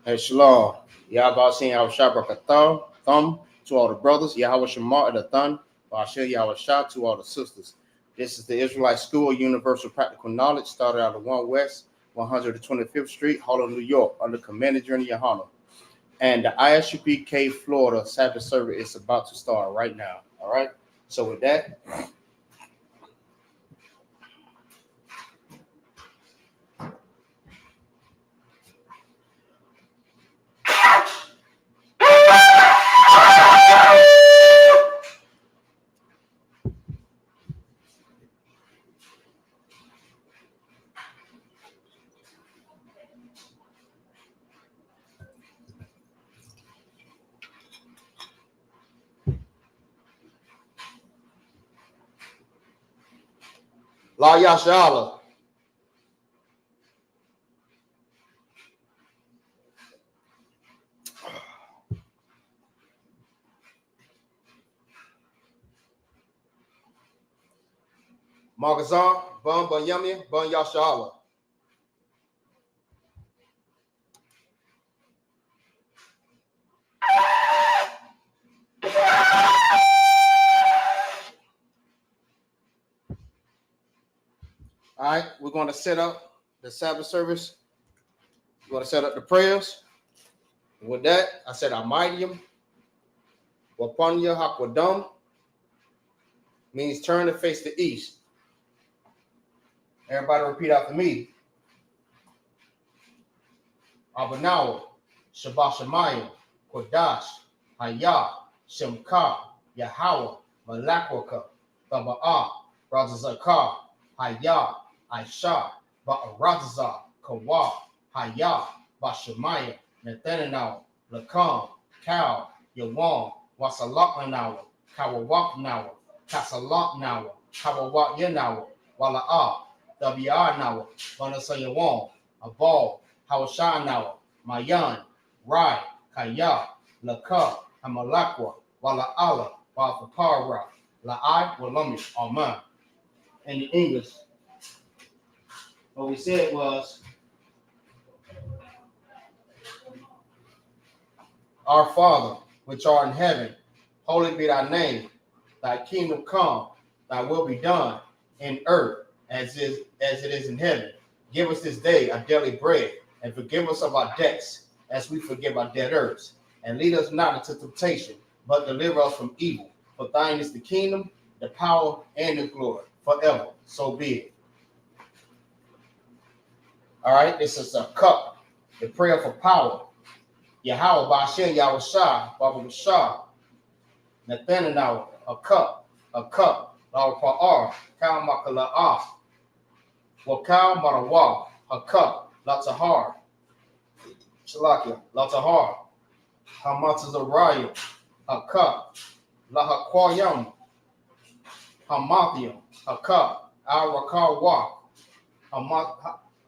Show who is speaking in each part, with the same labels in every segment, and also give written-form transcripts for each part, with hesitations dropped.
Speaker 1: Hey, Shalom. Yahweh saying Yahweh Shabbat thumb to all the brothers. Yahweh Shemar the thun. Bashir Yahweh Shah to all the sisters. This is the Israelite School of Universal Practical Knowledge, started out of 1 West, 125th Street, Harlem, New York, under Commanding Journey YAHANNA. And the Isupk Florida Sabbath service is about to start right now. All right. So with that, La Yashala. Margazar, Bun Yummy, Bun Yashala. All right, we're going to set up the Sabbath service. We're going to set up the prayers. And with that, I said, Almightyum, Wapanya Hakwadam, means turn to face the east. Everybody repeat after me. Abanawa, Shabbat Shemayim, Kodash, Hayah, Shemka, Yahweh, Malakwaka, Taba'ah, Razazakah, Hayah, Aisha, Ba'arazazah, Kawa, Hayah, Bashemayim, Nethananawa, Lakam, Kal, Yawan, Wasalakmanawa, Kawawaknawa, Kasalaknawa, Kawawak Wala'ah, Nawa, Vanasayawan, Abal, Hawashanawa, Mayan, Rai, Kaya, Laka, Hamalakwa, Wala'ala, Wafapara, La'ai, Walami, Amen. In the English, what we said was, Our Father, which art in heaven, holy be thy name. Thy kingdom come, thy will be done in earth as it is in heaven. Give us this day our daily bread, and forgive us of our debts, as we forgive our debtors. And lead us not into temptation, but deliver us from evil. For thine is the kingdom, the power, and the glory, forever. So be it. All right, this is a cup, the prayer for power. Yahweh Bashir Yahweh Shah, Baba Shah, Nathanael, a cup, Law Pa'ar, Kal Makala'ah, Wakal Marawa, a cup, Latahar, Shalakia, Latahar, Hamatazariah, a cup, Lahaquayam, Hamathium, a cup, Al Rakar Wak,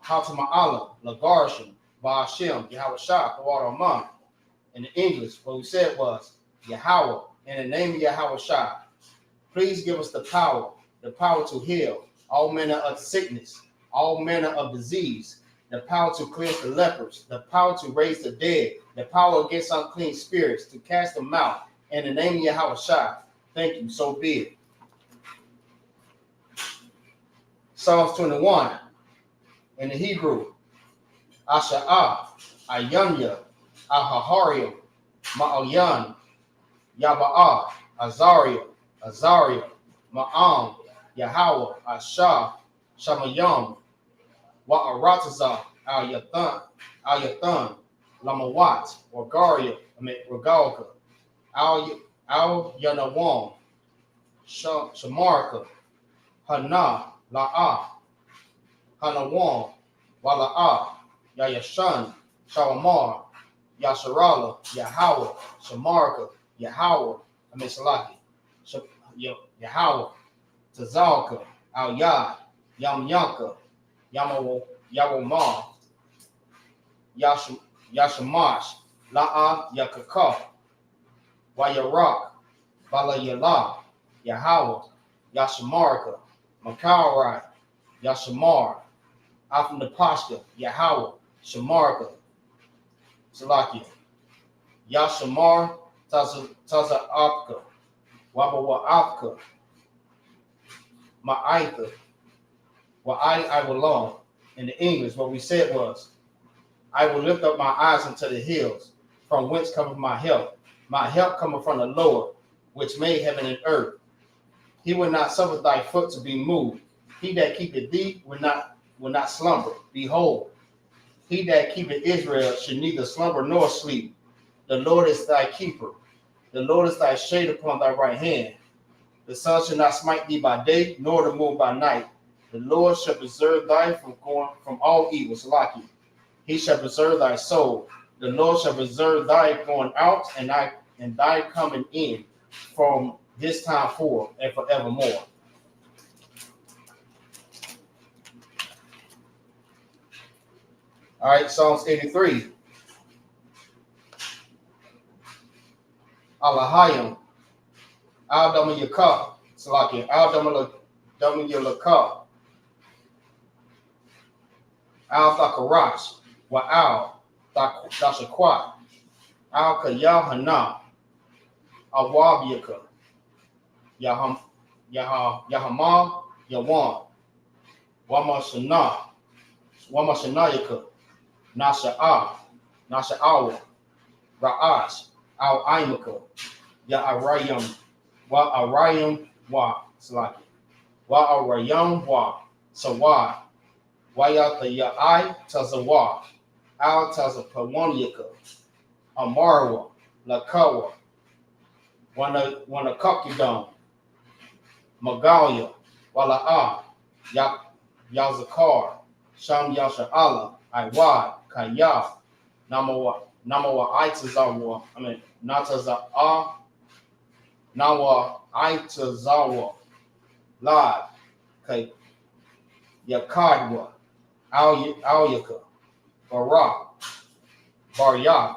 Speaker 1: Hatama'ala, Lagarshim, Ba'ashem, Yahweh Shah, Kawaraman. In the English, what we said was, Yahweh, in the name of Yahweh Shah, please give us the power to heal all manner of sickness, all manner of disease, the power to cleanse the lepers, the power to raise the dead, the power against unclean spirits, to cast them out. In the name of Yahweh Shah, thank you, so be it. Psalms 21, in the Hebrew, Asha'ah, Ayanya, Ahaharium, Ma'ayan, Yaba'ah, Azariah, Ma'am, Yahweh, Ashah, Shamayam, Wa'aratazah, Al-Yathan, Lamawat, Regalka, Al-Yanawam, Shamarka, Hana, La'ah, Hanawam, Wala'ah, Yayashan, Shawamar, Yasharala, Yahweh, Shamarka, Yahweh, Salaki, Yahweh, Tazalka, Al Yad, Yamyanka, Yawamar, Yashamash, La'a, Yakaka, Wayarak, Balayala, Yahweh, Yashamarka, Makarai, Yashamar, Afnapashka, Yahweh, Shamarka, Salakia. Yashamar Taza Apka. Wabawa Apka. Ma'aitha. Well, I will long. In the English, what we said was, I will lift up my eyes unto the hills, from whence cometh my help. My help cometh from the Lord, which made heaven and earth. He will not suffer thy foot to be moved. He that keepeth thee will not slumber. Behold, he that keepeth Israel should neither slumber nor sleep. The Lord is thy keeper. The Lord is thy shade upon thy right hand. The sun shall not smite thee by day, nor the moon by night. The Lord shall preserve thy from all evil. Salaki. He shall preserve thy soul. The Lord shall preserve thy going out and thy coming in from this time forth and forevermore. All right, Psalms 83. Alahayim. Al-Dama Yakah. Salaki. Al-Dama Yakah. Al-Thakarash. Wa'al. Dashakwat. Al-Yahanna. Awabiyaka. Yahama. Yawan. Wamashanayaka. Nasha'awa. Ra'ash. Al-Aimaka. Ya'arayam. Wa'arayam wa. Salaki. Wa'arayam wa. Sawad. Wayata Ya'ai Tazawa. Al Tazapawanyaka. Amarwa. Lakawa. Wanakakidon. Magalia. Wala'a. Yazakar. Sham Yasha'ala. Iwad. Kaya. Namawa Aitazawa. Nataza'a. Nawa Aitazawa. Lad. Kay Yakadwa. Al-Yaka. Barak. Baryak.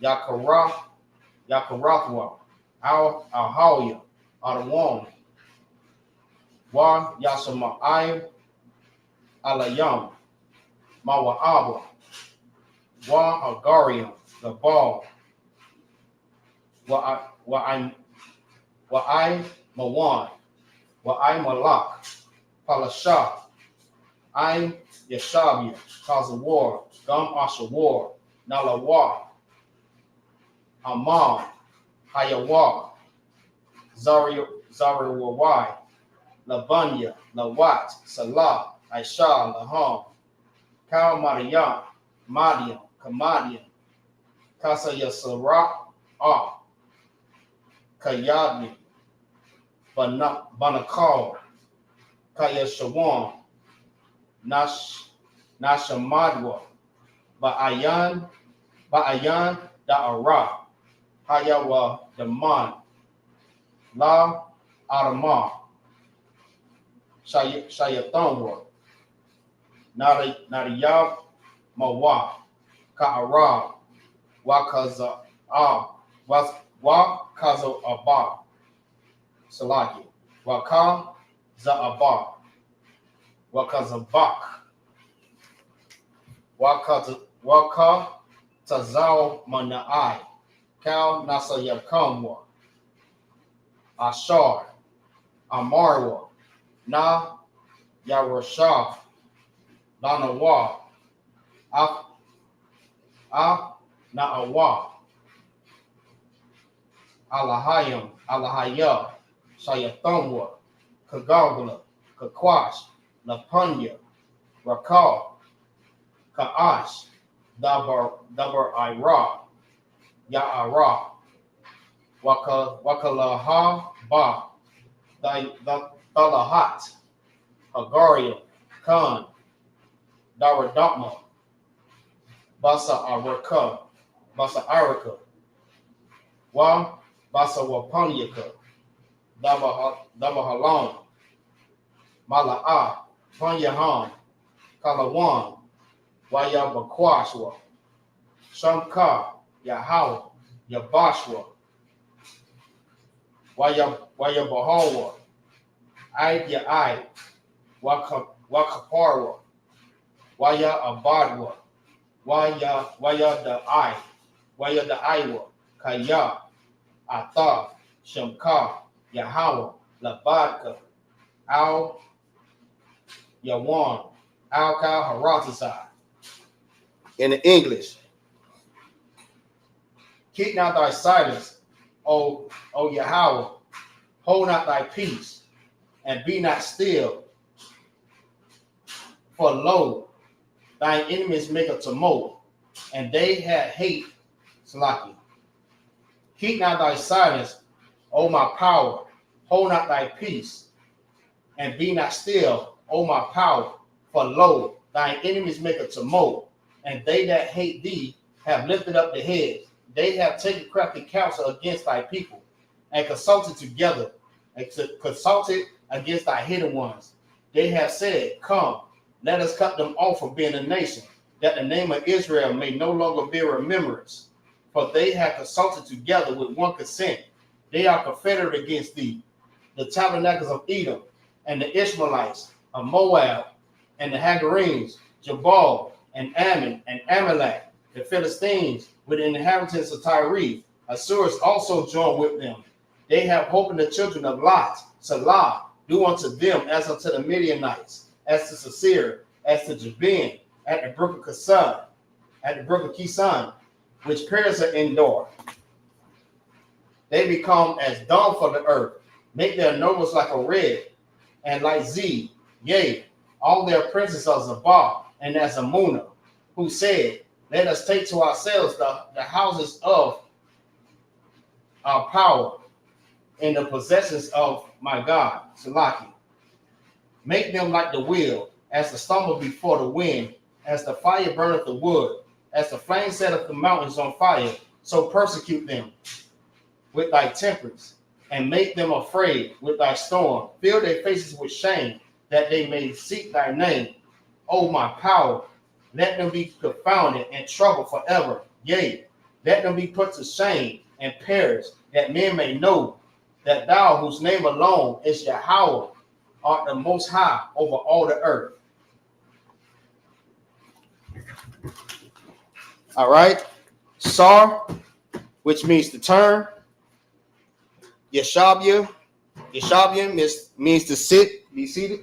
Speaker 1: Yakarathwa. Al-Hawya. Adawan. Wa Yasama'ayim. Alayam. Mawa'aba. Wa Agarium. The ball. Wa'ai Mawan. Wa'ai Malak. Palashah. I'm Yashabia, cause of war, Gum Asha war, Nalawa, Amam, Hayawa, Zariwawai, Labanya, Lawat, Salah, Aisha, Laham, Kal Mariam, Madiam, Kamadiam, Kasa Yasara, Kayadni, Banakal, Kayashawan, Nashamadwa, Ba'ayan Da'ara, Hayawa Daman, La Adama, Shayatanwa, Nariyab Mawa, Ka'ara, Wakaza Abba, Salaki, Waka Za'aba. Wakazabak. Waka Tazal Mana'ai. Kal Nasayakamwa. Ashar. Amarwa. Na Yarashah. Lanawa. Na'awa. Alahaya. Shayatamwa. Kagagala. Kakwash. Lapunya, Rakal, Ka'ash, Dabar Ira, Ya'ara, Wakalaha Ba, Dalahat, Hagaria, Khan, Daradama, Basa Araka, Basa Araka, Wa Basa Wapanyaka, Dabahalam, Mala'a, Panyahan, Kalawan, Wayabakwashwa, Shamka, Yahawa, Yabashwa, Wayabahawa, Ai, Wakaparwa, Waya Abadwa, Wayadaiwa, Kaya, Atha, Shemka, Yahweh, Labadka, Al Yawan, Al Kal Haratasai. In the English, keep not thy silence, O Yahweh, hold not thy peace, and be not still. For lo, thine enemies make a tumult, and they had hate. Salaki. Keep not thy silence, O my power, hold not thy peace, and be not still, O my power. For lo, thine enemies make a tumult, and they that hate thee have lifted up their heads. They have taken crafty counsel against thy people, and consulted together, and consulted against thy hidden ones. They have said, come, let us cut them off from being a nation, that the name of Israel may no longer be remembrance. For they have consulted together with one consent. They are confederate against thee, the tabernacles of Edom, and the Ishmaelites of Moab, and the Hagarenes, Jabal, and Ammon, and Amalek, the Philistines, with the inhabitants of Tyre. Assyrians also join with them. They have hope in the children of Lot. Salah, do unto them as unto the Midianites, as to Sisera, as to Jabin, at the brook of Kison, which Persia endure. They become as dung for the earth, make their nobles like a red, and like Z, yea, all their princes are Zabah, and as Amunah, who said, let us take to ourselves the houses of our power, and the possessions of my God, Salaki. Make them like the wheel, as the stumble before the wind, as the fire burneth the wood, as the flame setteth the mountains on fire, so persecute them with thy temperance, and make them afraid with thy storm. Fill their faces with shame, that they may seek thy name. O my power, let them be confounded and troubled forever. Yea, let them be put to shame and perish, that men may know that thou, whose name alone is Yahweh, art the most high over all the earth. All right. Sar, which means to turn. Yeshabia means to sit, be seated.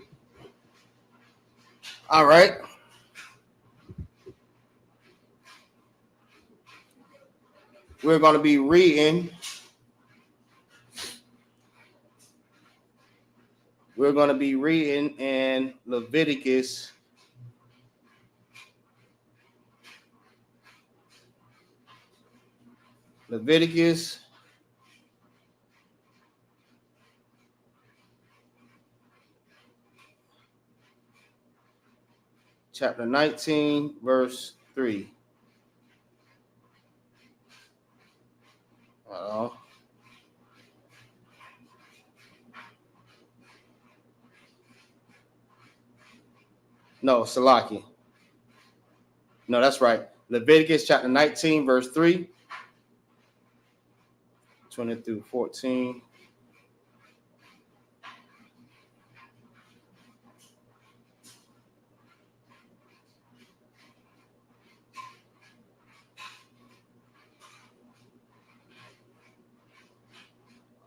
Speaker 1: All right. We're going to be reading. We're going to be reading in Leviticus. Chapter 19, verse 3. No, Salaki. No, that's right. Leviticus chapter 19, verse 3. 20 through 14.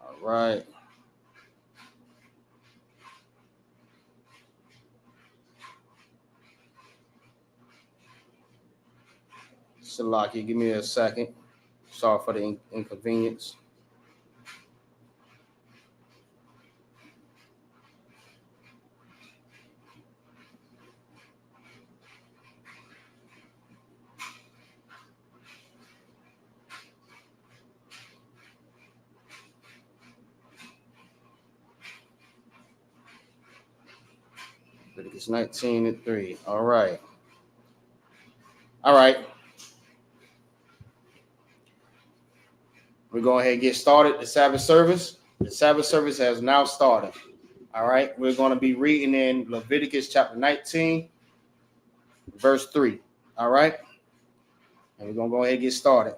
Speaker 1: All right. Salaki, give me a second. Sorry for the inconvenience. Leviticus 19 and 3. All right. We're going ahead and get started. The Sabbath service. The Sabbath service has now started. All right. We're going to be reading in Leviticus chapter 19, verse 3. All right. And we're going to go ahead and get started.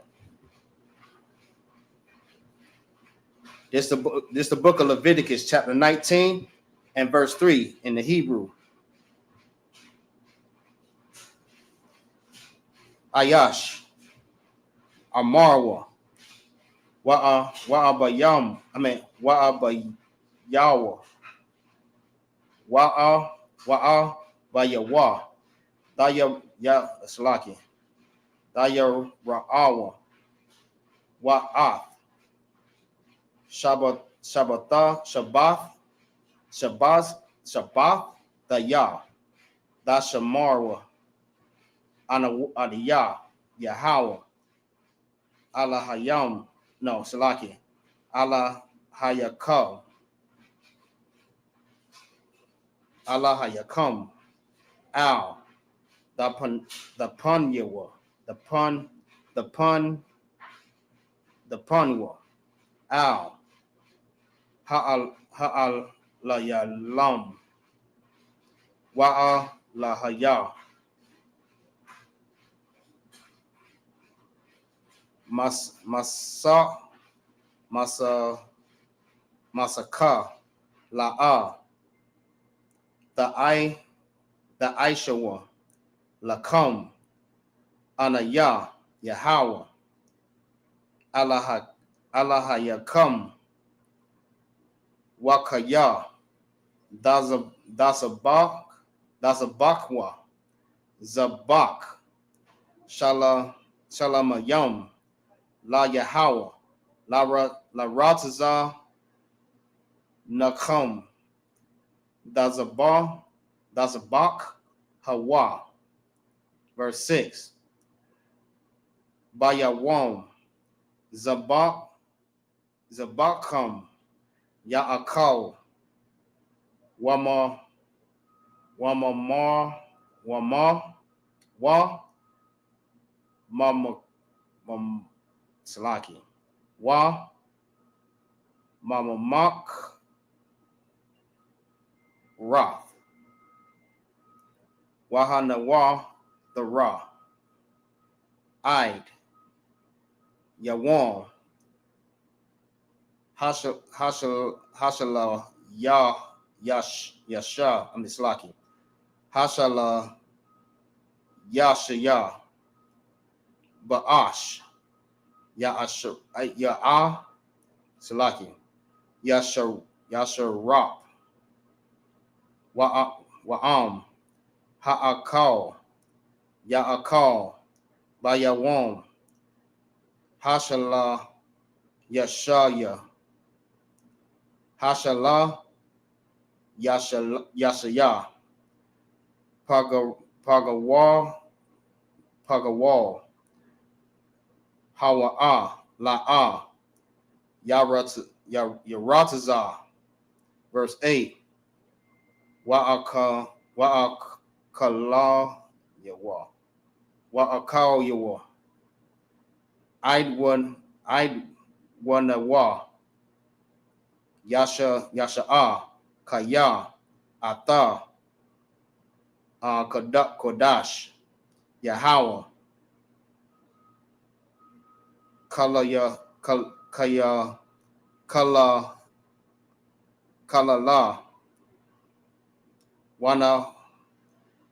Speaker 1: This the book of Leviticus chapter 19 and verse 3 in the Hebrew. Ayash, Amarwa, Wa'abayam, Wa'abayawa, Wa'abayawa, Daya Slaki, Daya Ra'awa, Wa'ath, Shabbath, Daya, Dashamarwa, Adiyah, Yahweh, Allah Hayam, no, Salaki, Allah Hayakam, Allah Hayakam, Al, the Punyawa, the Punwa, Al, Ha'al La Yalam, Wa'a La Haya, Masaka, La'a, the Aishawa, Lakam, Anaya, Yahweh, Allah Yakam, Wakaya, Dasabakwa, Zabak, Shalamayam, La Yahweh, La Rataza, Nakam, Dazabak, Hawa. Verse 6. Bayawam, Zabakam, Ya'akal, Wama, Mama, Salaki, Mama Mak, Roth, Wahana, the Ra, Id, Yawam, Hashala, Yasha, Slaki, Hashala, Yashaya, Ba'ash, Ya'ah, Salaki, Yasharap, Wa'am, Ha'akal, Ya'akal, Bayawam, Hashala, Yashaya, Hashala, Yashaya, Pagawal, Hawa'ah, La'ah, Yaratazah. Verse 8. Wa'akal Yawa. Wa'akal Yawa. I'd one Wa. Yasha'ah. Kaya. Ata. Kodash. Yahweh. Kalala.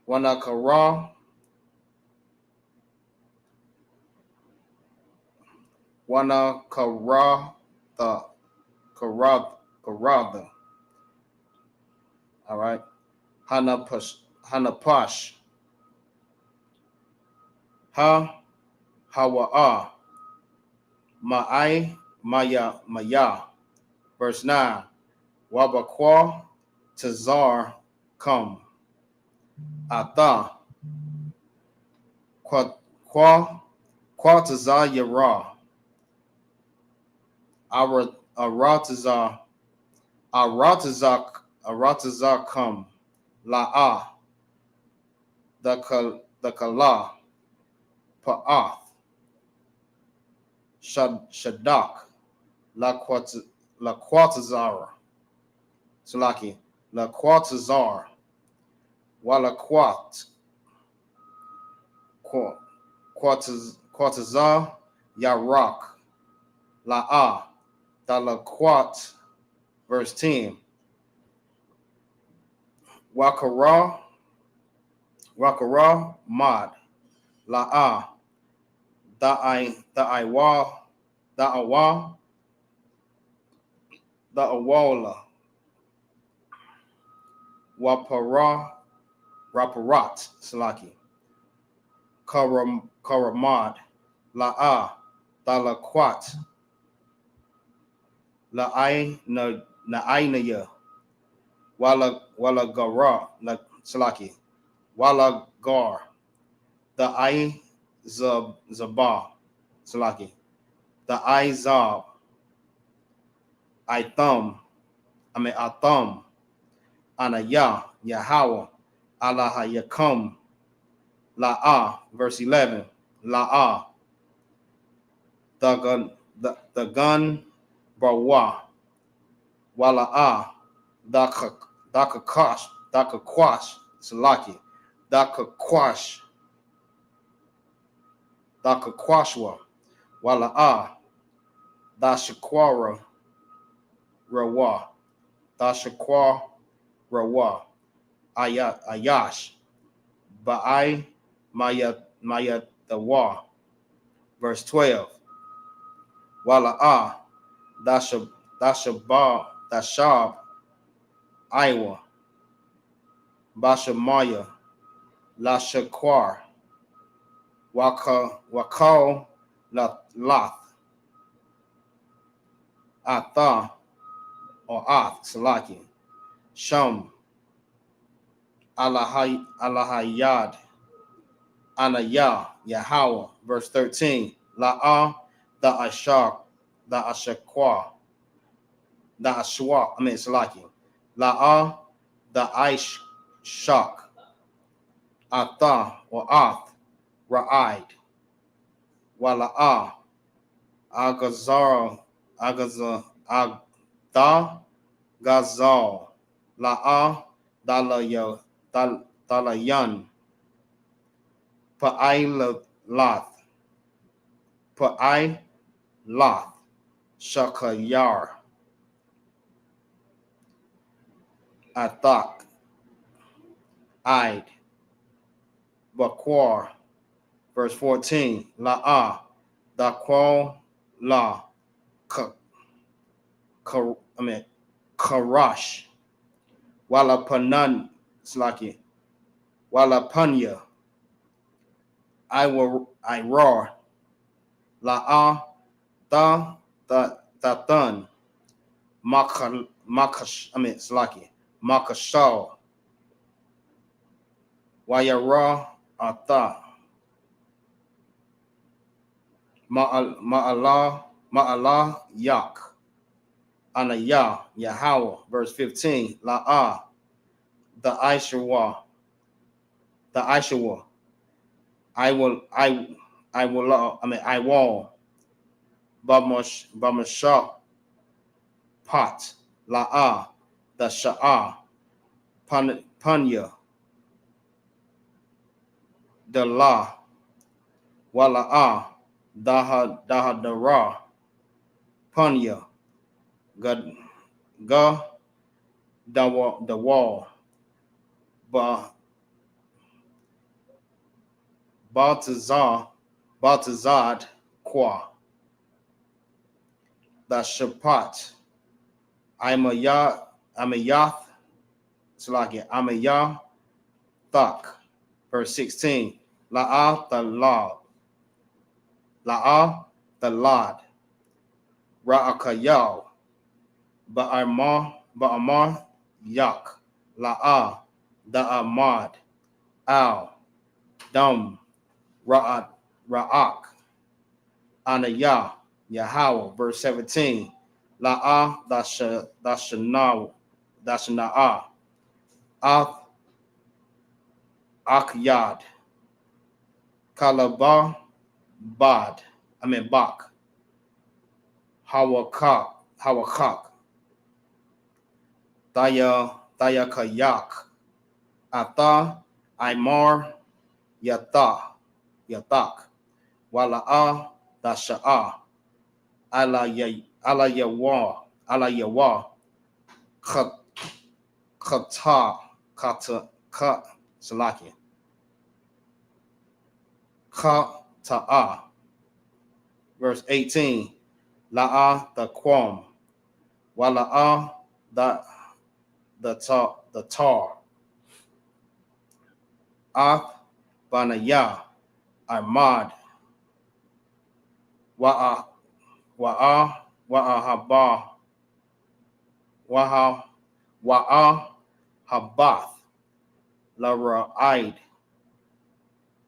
Speaker 1: Wanakara. Karatha. All right. Hanapash. Hawa'ah. Maya. Verse 9. Wabakwa Tazar come. Ata. Tazar Yara. Aratazar come. La'ah. The Kala. Pa'ath. Shadak. La Quatazara. Salaki. La Quatazar. Wala Quatazar. Yarak. La'ah. Dalaquat. Verse 10. Wakara. Mad. La'ah. Da'awa, Da'awala, Raparat, Salaki, Karamad, La'a, Dalaquat, Na'ainaya, Wala Gara, Salaki, Wala Gar, Zabah, Salaki, Zab, Atham, Anaya, Yahweh, Allah Yakum, La'ah, verse 11, La'ah, the gun, Bawa, Wala'ah, Dakakash, Salaki, Dakaquash, Dakaquashwa, Wala'ah, Dashaquara, Rawa, Dashaqua, Rawa, Ayash, Ba'ai, Maya, Dawa, verse 12, Wala'ah, Dashab, Iowa, Bashamaya, Lashaquar, Wakal, Lath, Atha, or Ath, Salaki, Shum, Alahayad, Anayah, Yahweh, verse 13, La'ah, the Ashaqua, Salaki, La'ah, the Aishak, Atha, or Ath, Ra'id, Wala'ah, Agazar, Agda, Gazal, La'ah, Dalayan, Pa'ai Lath, Shakayar, Athak, Id, Bakwar, verse 14, La'ah, Dakwal, La, Karash, Walapanan, Slaki, Walapanya, I roar, La'ah, Thun, Slaki, Makashal, Wayara, Atha, Ma'alah, Yak, Anayah, Yahweh, verse 15, La'ah, the Aishawa, I will, Bamashah, Pot, La'ah, the Sha'ah, Panya, the La, Wala'ah, Dahadara, Panya, Ga, the wall, Baltazad, Qua, the Shapat, Amayath, Salaki, Amayah, Thak, verse 16, La'ah, the Lad, Ra'akayal, Ba'amar, Yak, La'ah, the Ahmad, Al, Dum, Ra'ak, Anayah, Yahweh, verse 17, La'ah, Dashana'ah, Ath, Akyad, Kalabah, Bak, Hawakak, Dayakayak, Atha, Imar, Yathak, Wala'ah, Dasha'ah, Alayawa, Salaki, Kata'ah, Verse 18. La'a the quam. Wala'a the tar. Ath banaya armad. Wa'a haba. Wa'a habath. La ra'id.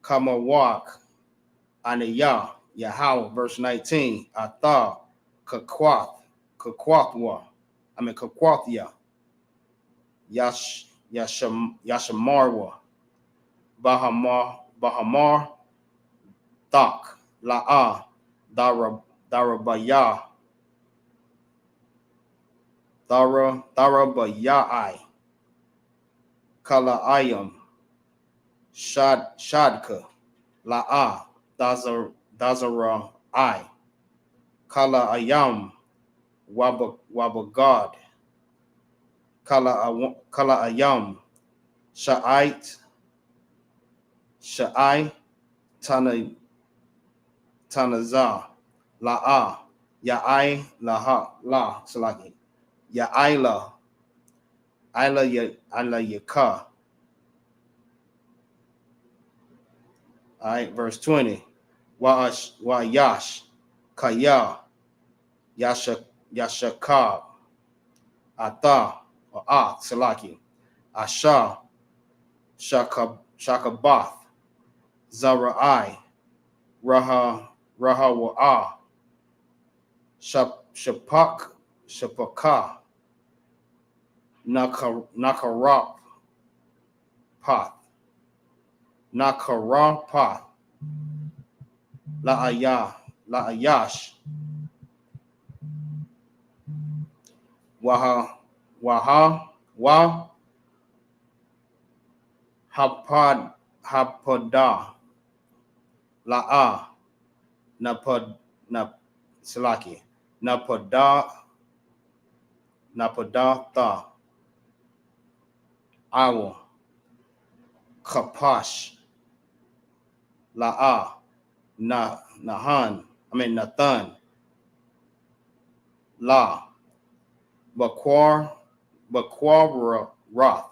Speaker 1: Kamawak. Aniyah. Yahweh. Verse 19. Atha. Kakwathwa. Kakwathya. Yashamarwa. Bahamar. Thak. La'a. Darabaya. Darabayai. Kala'ayam. Shadka. La'a. Dazara I. Kala'ayam. Wabagad. Kala'ayam. Sha'ai. Tanazah. La'a. Ya'ai. La. Salaki. Ya'ila. Ila Yaka. All right, verse 20. Yash. Kaya. Yashakab. Ata. Or Salaki. Asha. Shakabath. Zara'ai. Rahawa'a. Shapaka. Nakarapath. Nakarapath. La'ayash. Wa hapada. La'a. Salaki. Napadata. Awa. Kapash. La'a. Nathan. La. Bakwar Roth.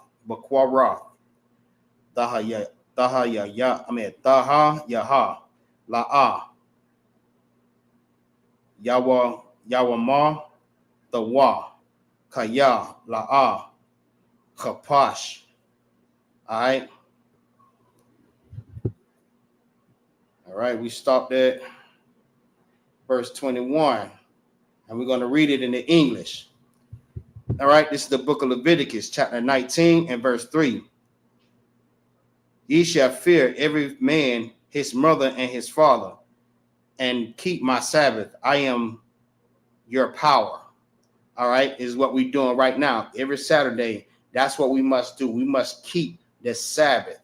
Speaker 1: Taha Yaha. La'a. Yawama. The Wa. Kaya. La'a. Kapash. All right. All right, we stopped at verse 21, and we're going to read it in the English. All right, this is the book of Leviticus, chapter 19 and verse 3. Ye shall fear every man his mother and his father, and keep my Sabbath. I am your power. All right, is what we're doing right now. Every Saturday, that's what we must do. We must keep the Sabbath.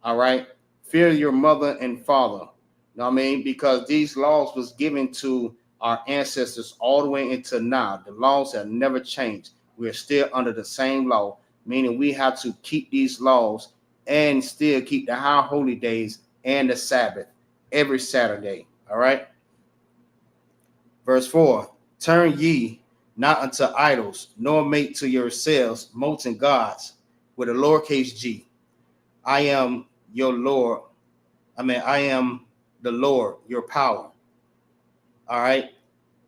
Speaker 1: All right, fear your mother and father. You know what I mean? Because these laws was given to our ancestors all the way into now. The laws have never changed. We're still under the same law, meaning we have to keep these laws and still keep the high holy days and the Sabbath every Saturday. All right. Verse 4. Turn ye not unto idols, nor make to yourselves molten gods with a lowercase g. I am your Lord. I am the Lord, your power. All right.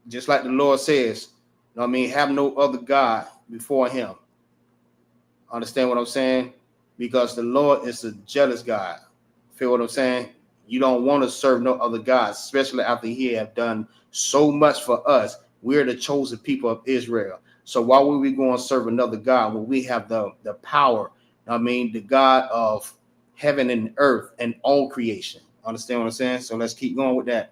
Speaker 1: Just like the Lord says, have no other God before him. Understand what I'm saying? Because the Lord is a jealous God. Feel what I'm saying? You don't want to serve no other gods, especially after he have done so much for us. We're the chosen people of Israel. So why would we go and serve another God when we have the power? The God of heaven and earth and all creation. Understand what I'm saying? So let's keep going with that.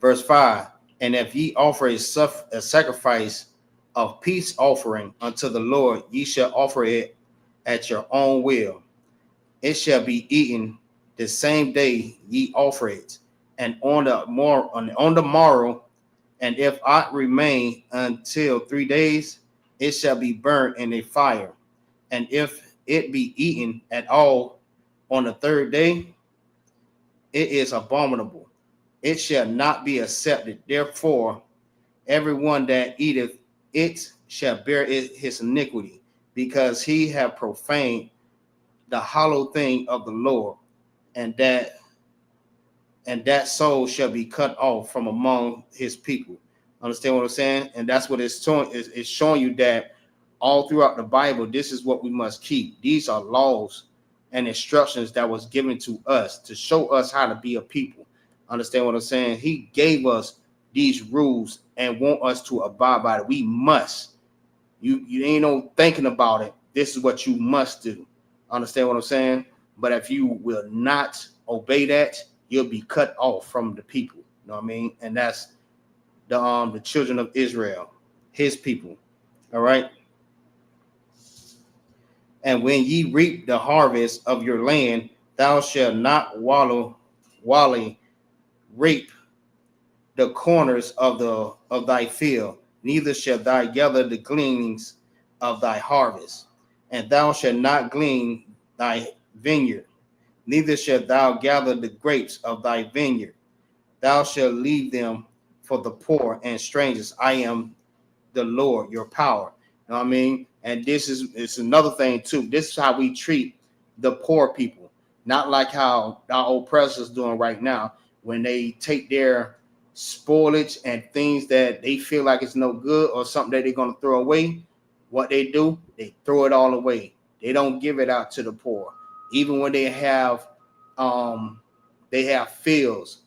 Speaker 1: Verse 5. And if ye offer a sacrifice of peace offering unto the Lord, ye shall offer it at your own will. It shall be eaten the same day ye offer it, and on the morrow, and if aught remain until 3 days, it shall be burnt in a fire. And if it be eaten at all on the third day, it is abominable. it shall not be accepted. Therefore, everyone that eateth it shall bear his iniquity, because he have profaned the hollow thing of the Lord, and that soul shall be cut off from among his people. Understand what I'm saying? And that's what it's showing. It's showing you that all throughout the Bible, this is what we must keep. These are laws and instructions that was given to us to show us how to be a people. Understand what I'm saying? He gave us these rules and want us to abide by it. We must. You ain't no thinking about it. This is what you must do. Understand what I'm saying? But if you will not obey that, you'll be cut off from the people. You know what I mean? And that's the children of Israel, his people. All right. And when ye reap the harvest of your land, thou shalt not reap the corners of thy field, neither shalt thou gather the gleanings of thy harvest. And thou shalt not glean thy vineyard, neither shalt thou gather the grapes of thy vineyard. Thou shalt leave them for the poor and strangers. I am the Lord, your power. You know what I mean? And it's another thing too. This is how we treat the poor people, not like how our oppressors doing right now, when they take their spoilage and things that they feel like it's no good or something that they're going to throw away. What they do, they throw it all away. They don't give it out to the poor. Even when they have fields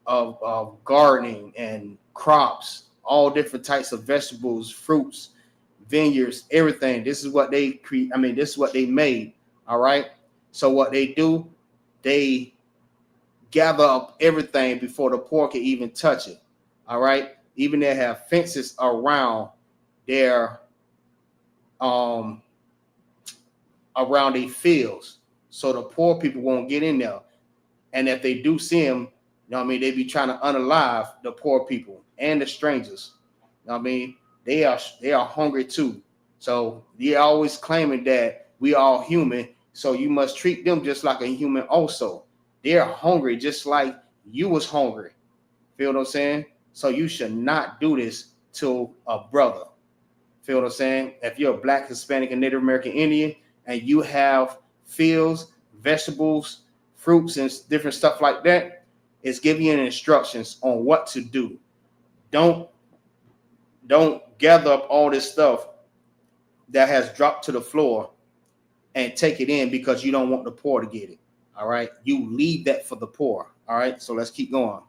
Speaker 1: of gardening and crops, all different types of vegetables, fruits, vineyards, everything. This is what they create. I mean, this is what they made. All right. So what they do, they gather up everything before the poor can even touch it. All right. Even they have fences around their fields, so the poor people won't get in there. And if they do see them, you know what I mean, they be trying to unalive the poor people and the strangers. You know what I mean, they are hungry too. So they're always claiming that we are human, so you must treat them just like a human also. They're hungry just like you was hungry. Feel what I'm saying? So you should not do this to a brother. Feel what I'm saying? If you're a Black, Hispanic, and Native American Indian, and you have fields, vegetables, fruits, and different stuff like that, it's giving you instructions on what to do. Don't gather up all this stuff that has dropped to the floor and take it in because you don't want the poor to get it. All right. You leave that for the poor. All right. So let's keep going.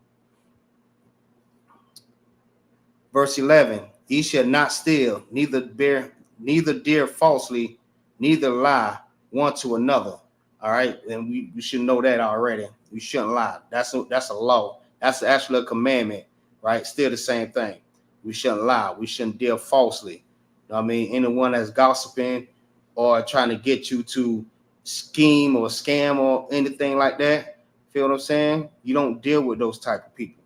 Speaker 1: Verse 11, ye shall not steal, neither deal falsely, neither lie one to another. All right. And we should know that already. We shouldn't lie. That's a law. That's actually a commandment, right? Still the same thing. We shouldn't lie. We shouldn't deal falsely. You know what I mean? Anyone that's gossiping or trying to get you to scheme or scam or anything like that, feel what I'm saying? You don't deal with those type of people.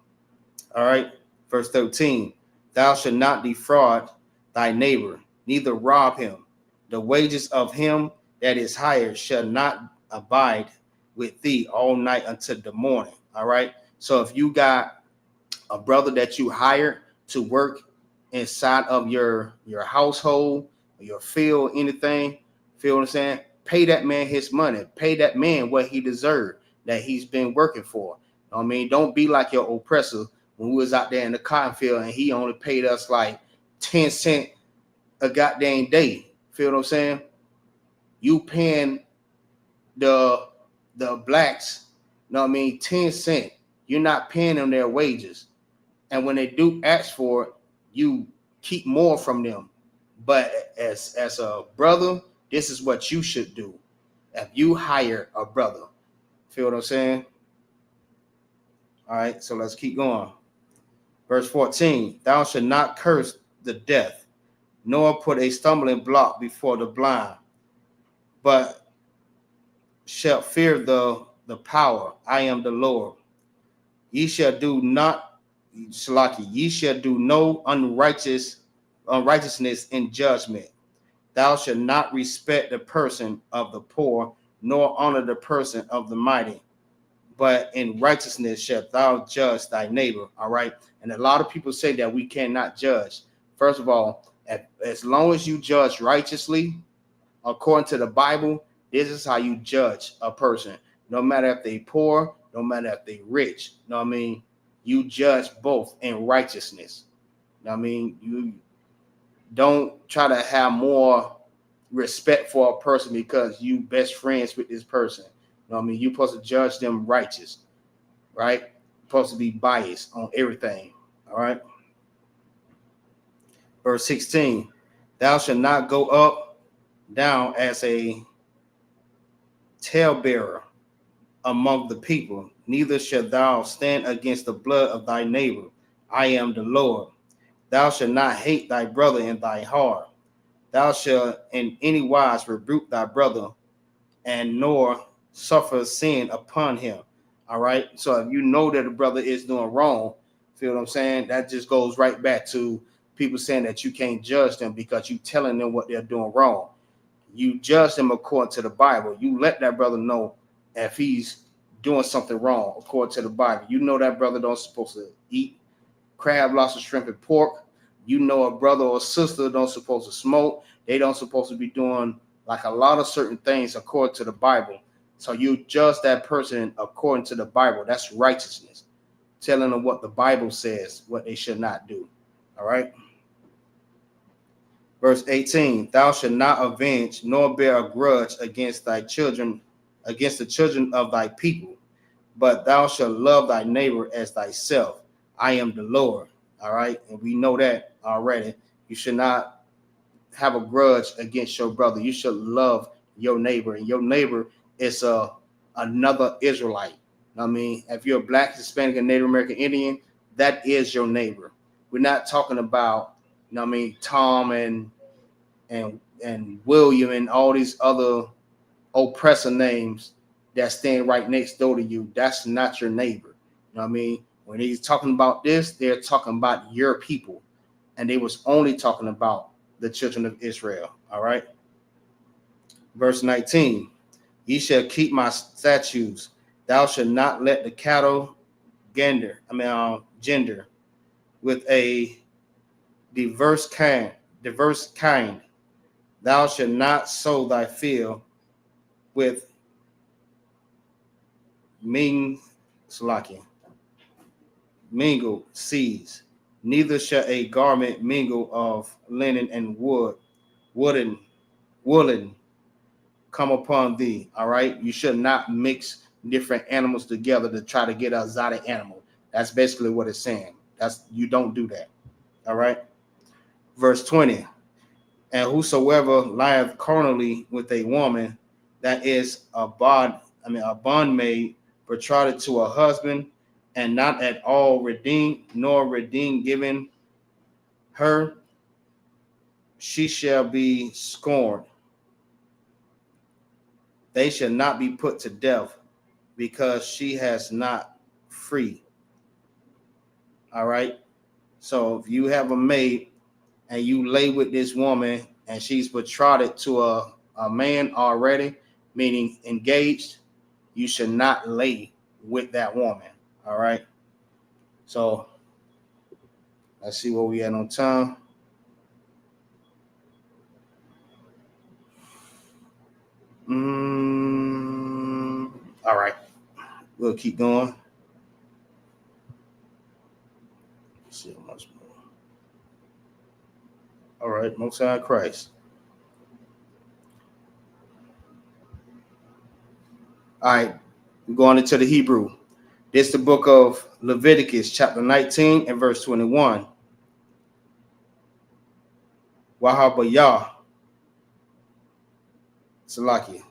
Speaker 1: All right. Verse 13, thou shalt not defraud thy neighbor, neither rob him. The wages of him that is hired shall not abide with thee all night until the morning. All right. So if you got a brother that you hired to work inside of your household, your field, anything, feel what I'm saying? Pay that man his money. Pay that man what he deserved that he's been working for. You know what I mean? Don't be like your oppressor when we was out there in the cotton field and he only paid us like 10 cents a goddamn day. Feel what I'm saying? You paying the blacks, you know what I mean, 10 cents. You're not paying them their wages. And when they do ask for it, you keep more from them. But as a brother, this is what you should do. If you hire a brother, feel what I'm saying? All right, so let's keep going. Verse 14, thou shalt not curse the deaf, nor put a stumbling block before the blind, but shalt fear the power. I am the Lord. Ye shall do not, Shalaki, ye shall do no unrighteousness in judgment. Thou shalt not respect the person of the poor, nor honor the person of the mighty, but in righteousness shalt thou judge thy neighbor. All right. And a lot of people say that we cannot judge. First of all, as long as you judge righteously, according to the Bible, this is how you judge a person. No matter if they poor, no matter if they rich. You know what I mean? You judge both in righteousness. You know what I mean? You don't try to have more respect for a person because you best friends with this person. You know what I mean? You're supposed to judge them righteous, right? You're supposed to be biased on everything. All right. Verse 16, thou shalt not go up down as a talebearer among the people, neither shalt thou stand against the blood of thy neighbor. I am the Lord. Thou shalt not hate thy brother in thy heart. Thou shalt in any wise rebuke thy brother, and nor suffer sin upon him. All right. So if you know that a brother is doing wrong, feel what I'm saying? That just goes right back to people saying that you can't judge them because you telling them what they're doing wrong. You judge them according to the Bible. You let that brother know if he's doing something wrong according to the Bible. You know that brother don't supposed to eat crab, lobster, shrimp, and pork. You know a brother or sister don't supposed to smoke. They don't supposed to be doing like a lot of certain things according to the Bible. So you judge that person according to the Bible. That's righteousness. Telling them what the Bible says, what they should not do. All right. Verse 18, thou shalt not avenge nor bear a grudge against thy children, against the children of thy people, but thou shalt love thy neighbor as thyself. I am the Lord. All right. And we know that already. You should not have a grudge against your brother. You should love your neighbor. And your neighbor is another Israelite. I mean, if you're a Black, Hispanic, and Native American Indian, that is your neighbor. We're not talking about, you know what I mean, Tom and William and all these other oppressor names that stand right next door to you. That's not your neighbor. You know what I mean? When he's talking about this, they're talking about your people. And they was only talking about the children of Israel. All right. Verse 19, ye shall keep my statutes. Thou shalt not let the cattle gender with a diverse kind. Thou shalt not sow thy field with mingled seeds, neither shall a garment mingle of linen and woolen come upon thee. All right. You should not mix different animals together to try to get a exotic animal. That's basically what it's saying. You don't do that. All right. Verse 20. And whosoever lieth carnally with a woman that is a bondmaid betrothed to a husband, and not at all redeemed, nor redeemed given her, she shall be scorned. They shall not be put to death, because she has not free. All right. So if you have a maid and you lay with this woman and she's betrothed to a man already, meaning engaged, you should not lay with that woman. All right. So let's see where we at on time. All right. We'll keep going. Let's see how much more. All right. Most High Christ. All right. We're going into the Hebrew. This is the book of Leviticus, chapter 19 and verse 21. Wahabayah. Salaki.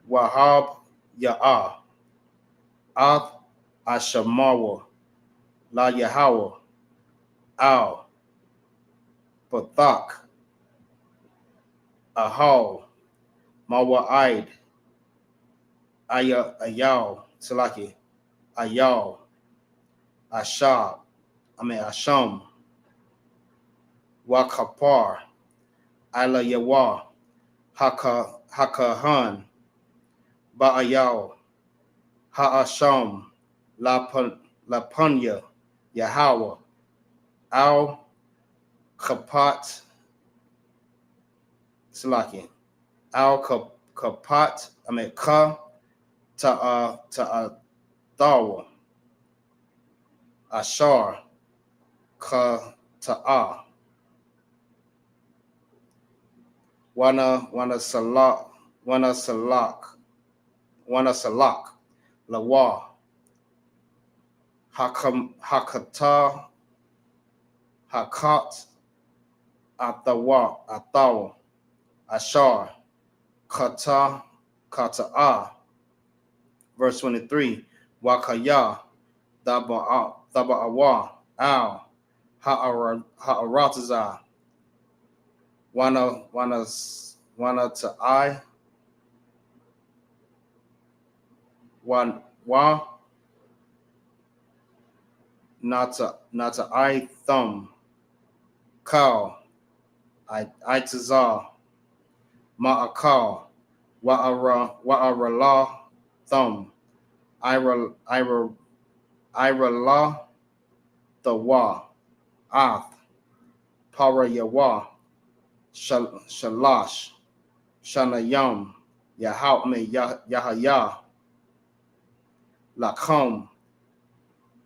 Speaker 1: Wahab Ya'ah. Ath Ashamawa. La Yahweh. Al. Pathak. Ahal. Mawa'id. Ayal. Salaki. Ayal. Asham. Wakapar. Ala Yawa. Hakahan, Ba'ayao, Ha'asham, Lapunya, Yahweh, Al Kapat, Salakin, Al Kapat, Ka Ta'adawa, Ashar, Ka Ta'a, Wana Salak, Lawa, Hakata, Hakat, Atawa, Ashar, Kata'a. Verse 23, Wakaya, Daba'awa, Al, Ha'arataza, Wana Ta'ai, Wa Nata I Thumb, Kal, Itazar, Ma'akal, Wa'ara Thumb, Ira La, the Wa, Ath, Para Yawa, Shalash, Shanayam, Yahautme, Yahaya, Lakum,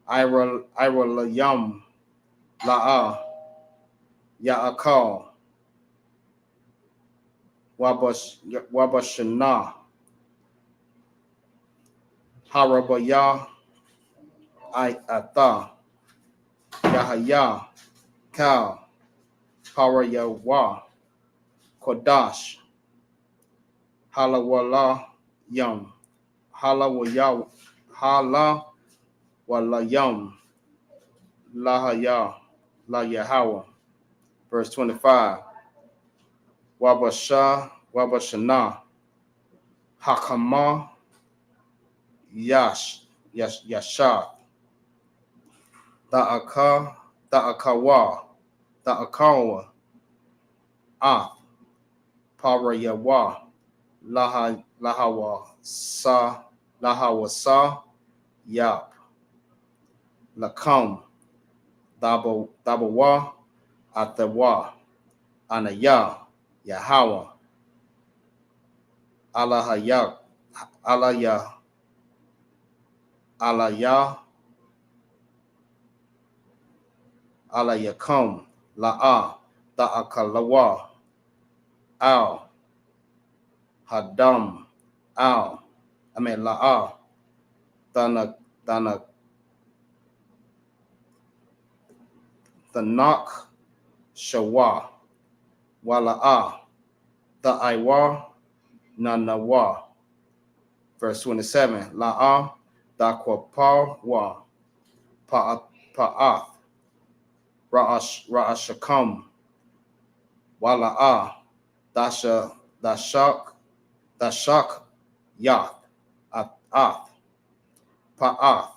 Speaker 1: Ira Layam, La'a, Ya'akal, Wabashana, Harabaya, Ata, Yahaya, Kal, Parayawa, Kodash, Halawala Yum, Halawaya, Halawalayum, Lahaya, La Yahawa. Verse 25, Wabashana, Hakama, Yasha, Da'akawa, Ath, Parayawa, Lahawasa, Yap, Lakam, Dabawa, Atawa, Anaya, Yahawa, Alaya, Alayakum, La'a, Da'akalawa, Al, Hadam, La'a, Dana, Thanak, Shawa, Wala'a, Da'aiwa, Nanawa. Verse 27, La'a, Da'kwapawa, Pa'ath, Ra'ashakam, Wala'a, Dashak, Yath, Ath, Pa'ath,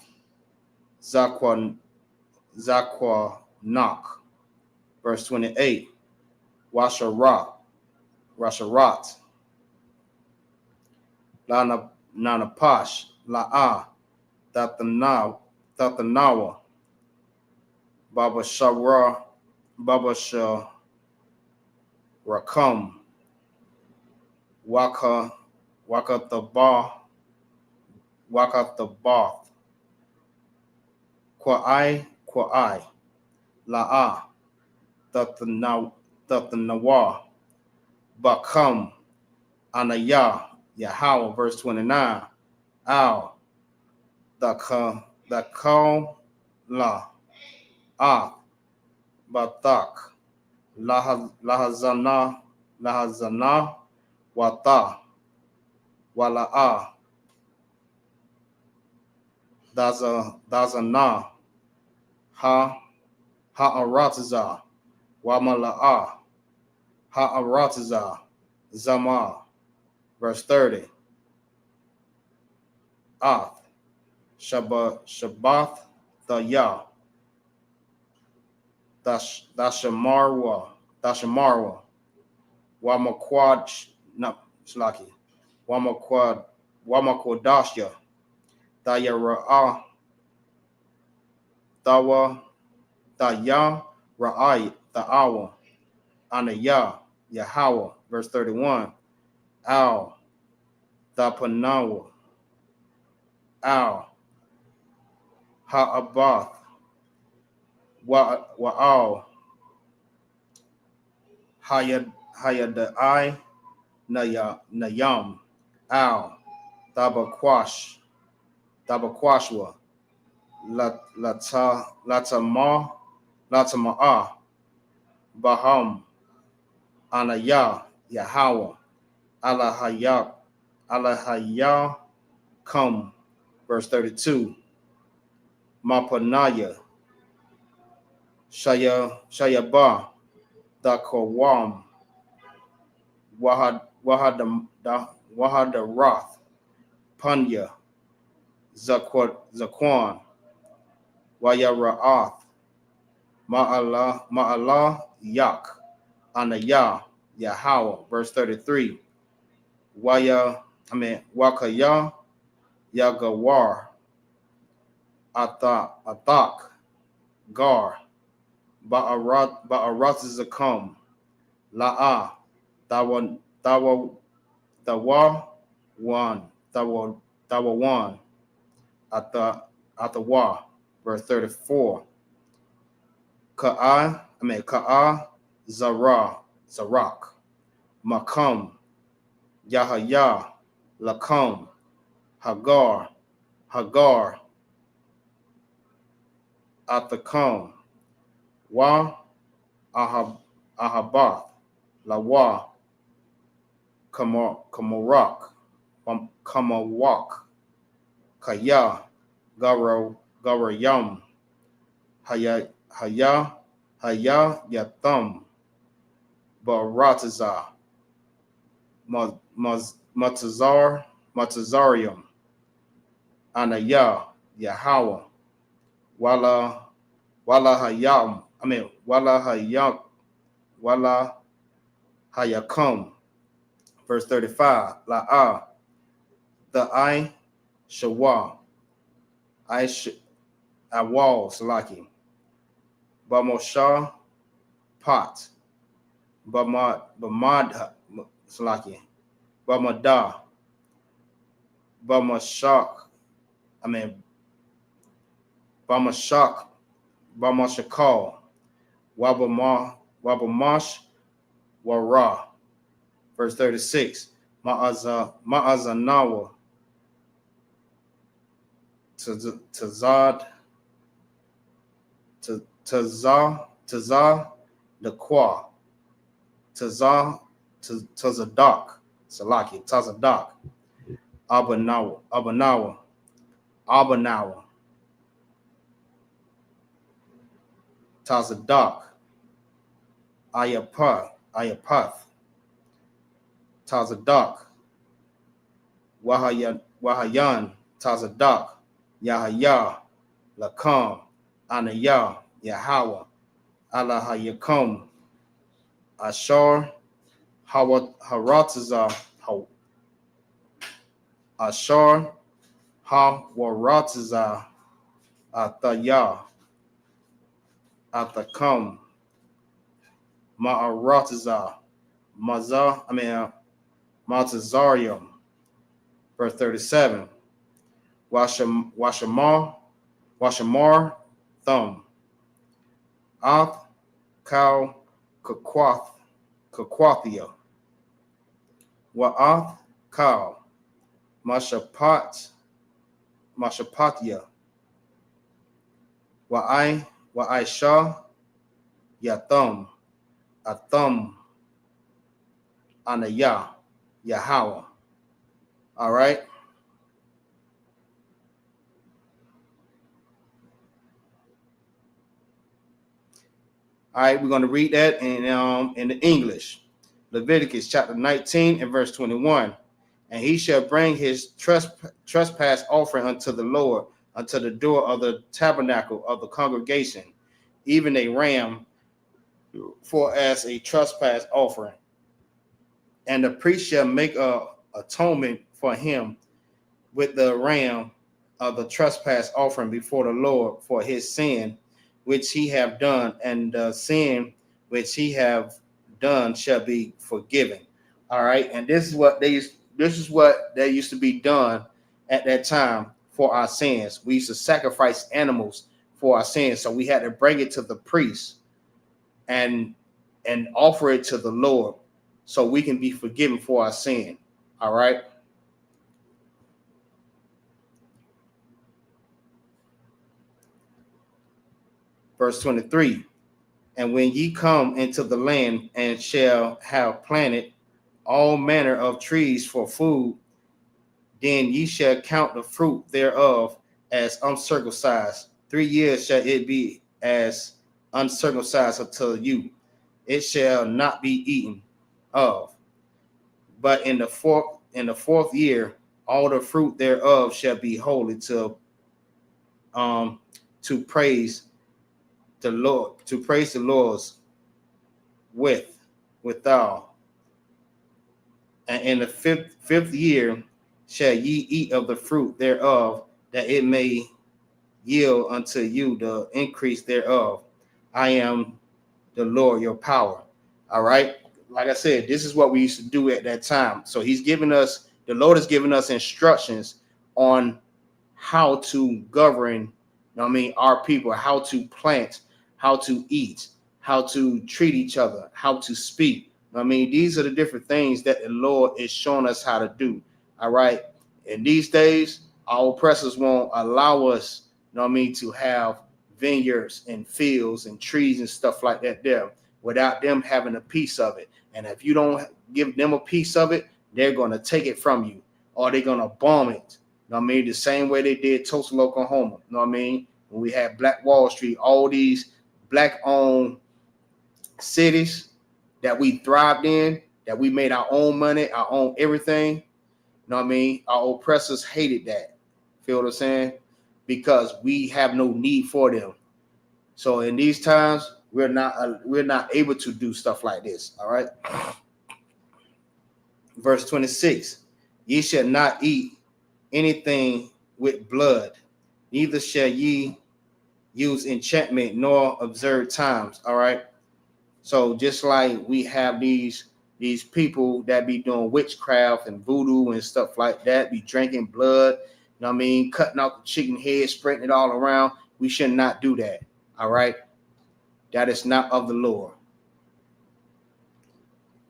Speaker 1: Zakwanak. Verse 28, Rasharat, Nanapash, La'a, Dathanawa, Baba Rakam, Waka Thabath, Kwa'ai, La'a, Dathanawa, Bakam, Anaya, Yahweh. Verse 29, Al, Dakal, La, Ah, Batak, Lahazana, Wata, Wala'a, Dazana, Ha'arataza, Wamala'a, Ha'arataza, Zama. Verse 30, Ath, Shabbath, the Yah, Dashamarwa, Wamaquad no, Slaki. Wamakodasha. Daya Tawa Taya Ra'ai Ta'awa Anaya Yahweh, verse 31. Al Tapanawa Al Ha'abath Wa'al Hayadai Nayam Al Tabakwashwa Latama'a Baham Anaya Yahweh Alahaya come, verse 32. Mapanaya Shayaba Dakawam Wahada Panya Zakwan Wayara'ath Ma'ala Yak Anaya Yahweh, verse 33. Wakaya Yagawar Athak Gar Ba'arat Zakum La'a Tawa one Atawa, verse 34. Ka'a Zarak Makam Yahaya Lakam Hagar Athakam Wa Ahabath Lawa Kamawak Kaya Garayam Haya Yatham Barataza Matazarium Anaya Yahweh Wala Hayam Wala Hayakum, verse 35. La'a the Shawa Awal Salaki Bamosha Pot Bamad Salaki Bamada Bamashak Bamashakal Wabamash Wara, verse 36. Ma'azanawa Tazad the Kwa Tazadak Salaki Tazadak Abanawa Tazadak Ayapath Tazadak Wahayan Tazadak Yahaya Lakam Anaya Yahweh Alahayakum Ashar Harataza Ashar Hawarataza Athaya Athakam Ma'arataza Matazarium, verse 37. Washamar Thumb Ath Kal Kakwathia Wa'ath Kal Mashapatya Wa'aisha Yathum Athum Anaya Yahweh. All right. All right, we're going to read that in the English. Leviticus chapter 19 and verse 21. And he shall bring his trespass offering unto the Lord, unto the door of the tabernacle of the congregation, even a ram for as a trespass offering. And the priest shall make a atonement for him with the ram of the trespass offering before the Lord for his sin which he have done, and the sin which he have done shall be forgiven. All right, and this is what they used to be done at that time for our sins. We used to sacrifice animals for our sins, so we had to bring it to the priest and offer it to the Lord so we can be forgiven for our sin. All right. Verse 23. And when ye come into the land and shall have planted all manner of trees for food, then ye shall count the fruit thereof as uncircumcised. 3 years shall it be as uncircumcised unto you. It shall not be eaten of. But in the fourth year, all the fruit thereof shall be holy to praise the Lord, withal. And in the fifth year shall ye eat of the fruit thereof, that it may yield unto you the increase thereof. I am the Lord your power. All right. Like I said, this is what we used to do at that time. So the Lord has given us instructions on how to govern, our people, how to plant, how to eat, how to treat each other, how to speak. These are the different things that the Lord is showing us how to do. All right. In these days, our oppressors won't allow us, to have vineyards and fields and trees and stuff like that there without them having a piece of it. And if you don't give them a piece of it, they're going to take it from you, or they're going to bomb it. The same way they did Tulsa, Oklahoma. When we had Black Wall Street, all these Black-owned cities that we thrived in, that we made our own money, our own everything. Our oppressors hated that. Feel what I'm saying? Because we have no need for them. So in these times, we're not able to do stuff like this. All right. Verse 26: Ye shall not eat anything with blood, neither shall ye use enchantment nor observe times. All right. So just like we have these people that be doing witchcraft and voodoo and stuff like that, be drinking blood, cutting out the chicken head, spreading it all around. We should not do that. All right. That is not of the Lord.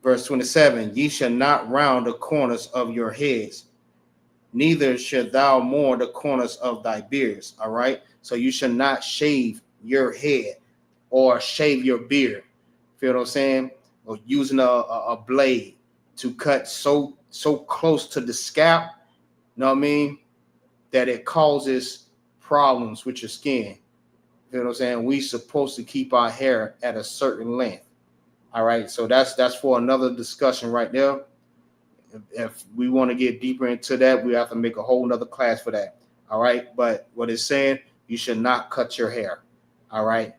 Speaker 1: Verse 27, ye shall not round the corners of your heads, neither shalt thou mourn the corners of thy beards. All right. So you should not shave your head or shave your beard. Feel what I'm saying? Or using a blade to cut so close to the scalp, that it causes problems with your skin. You know what I'm saying? We supposed to keep our hair at a certain length. All right. So that's for another discussion right there. If we want to get deeper into that, we have to make a whole nother class for that. All right. But what it's saying, you should not cut your hair. All right.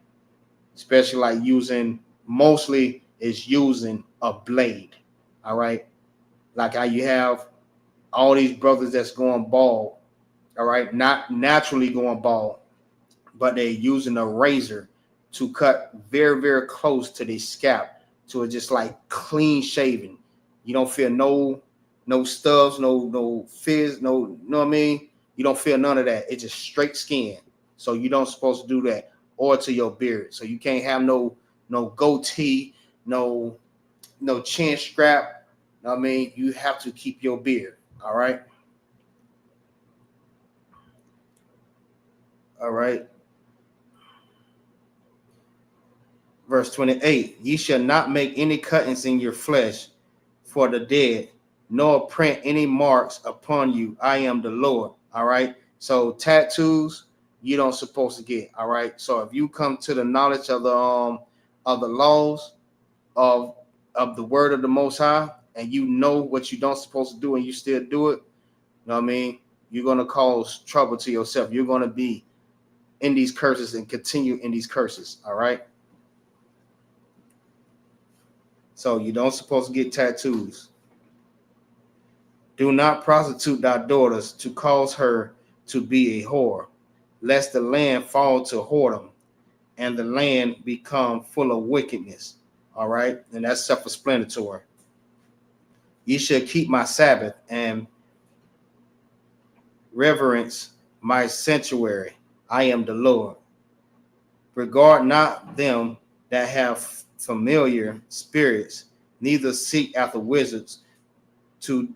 Speaker 1: Especially like mostly using a blade. All right. Like how you have all these brothers that's going bald. All right. Not naturally going bald, but they're using a razor to cut very, very close to the scalp, to just like clean shaving. You don't feel no stubs, no fizz, no, you don't feel none of that. It's just straight skin. So you don't supposed to do that, or to your beard. So you can't have no goatee, no chin strap. You have to keep your beard. All right. All right. Verse 28, ye shall not make any cuttings in your flesh for the dead, nor print any marks upon you. I am the Lord. All right. So tattoos, you don't supposed to get. All right. So if you come to the knowledge of the laws of the word of the Most High, and you know what you don't supposed to do, and you still do it, you're gonna cause trouble to yourself. You're gonna be in these curses and continue in these curses. All right. So you don't supposed to get tattoos. Do not prostitute thy daughters to cause her to be a whore, lest the land fall to whoredom and the land become full of wickedness. All right. And that's self-explanatory. Ye shall keep my Sabbath and reverence my sanctuary. I am the Lord. Regard not them that have familiar spirits, neither seek after wizards to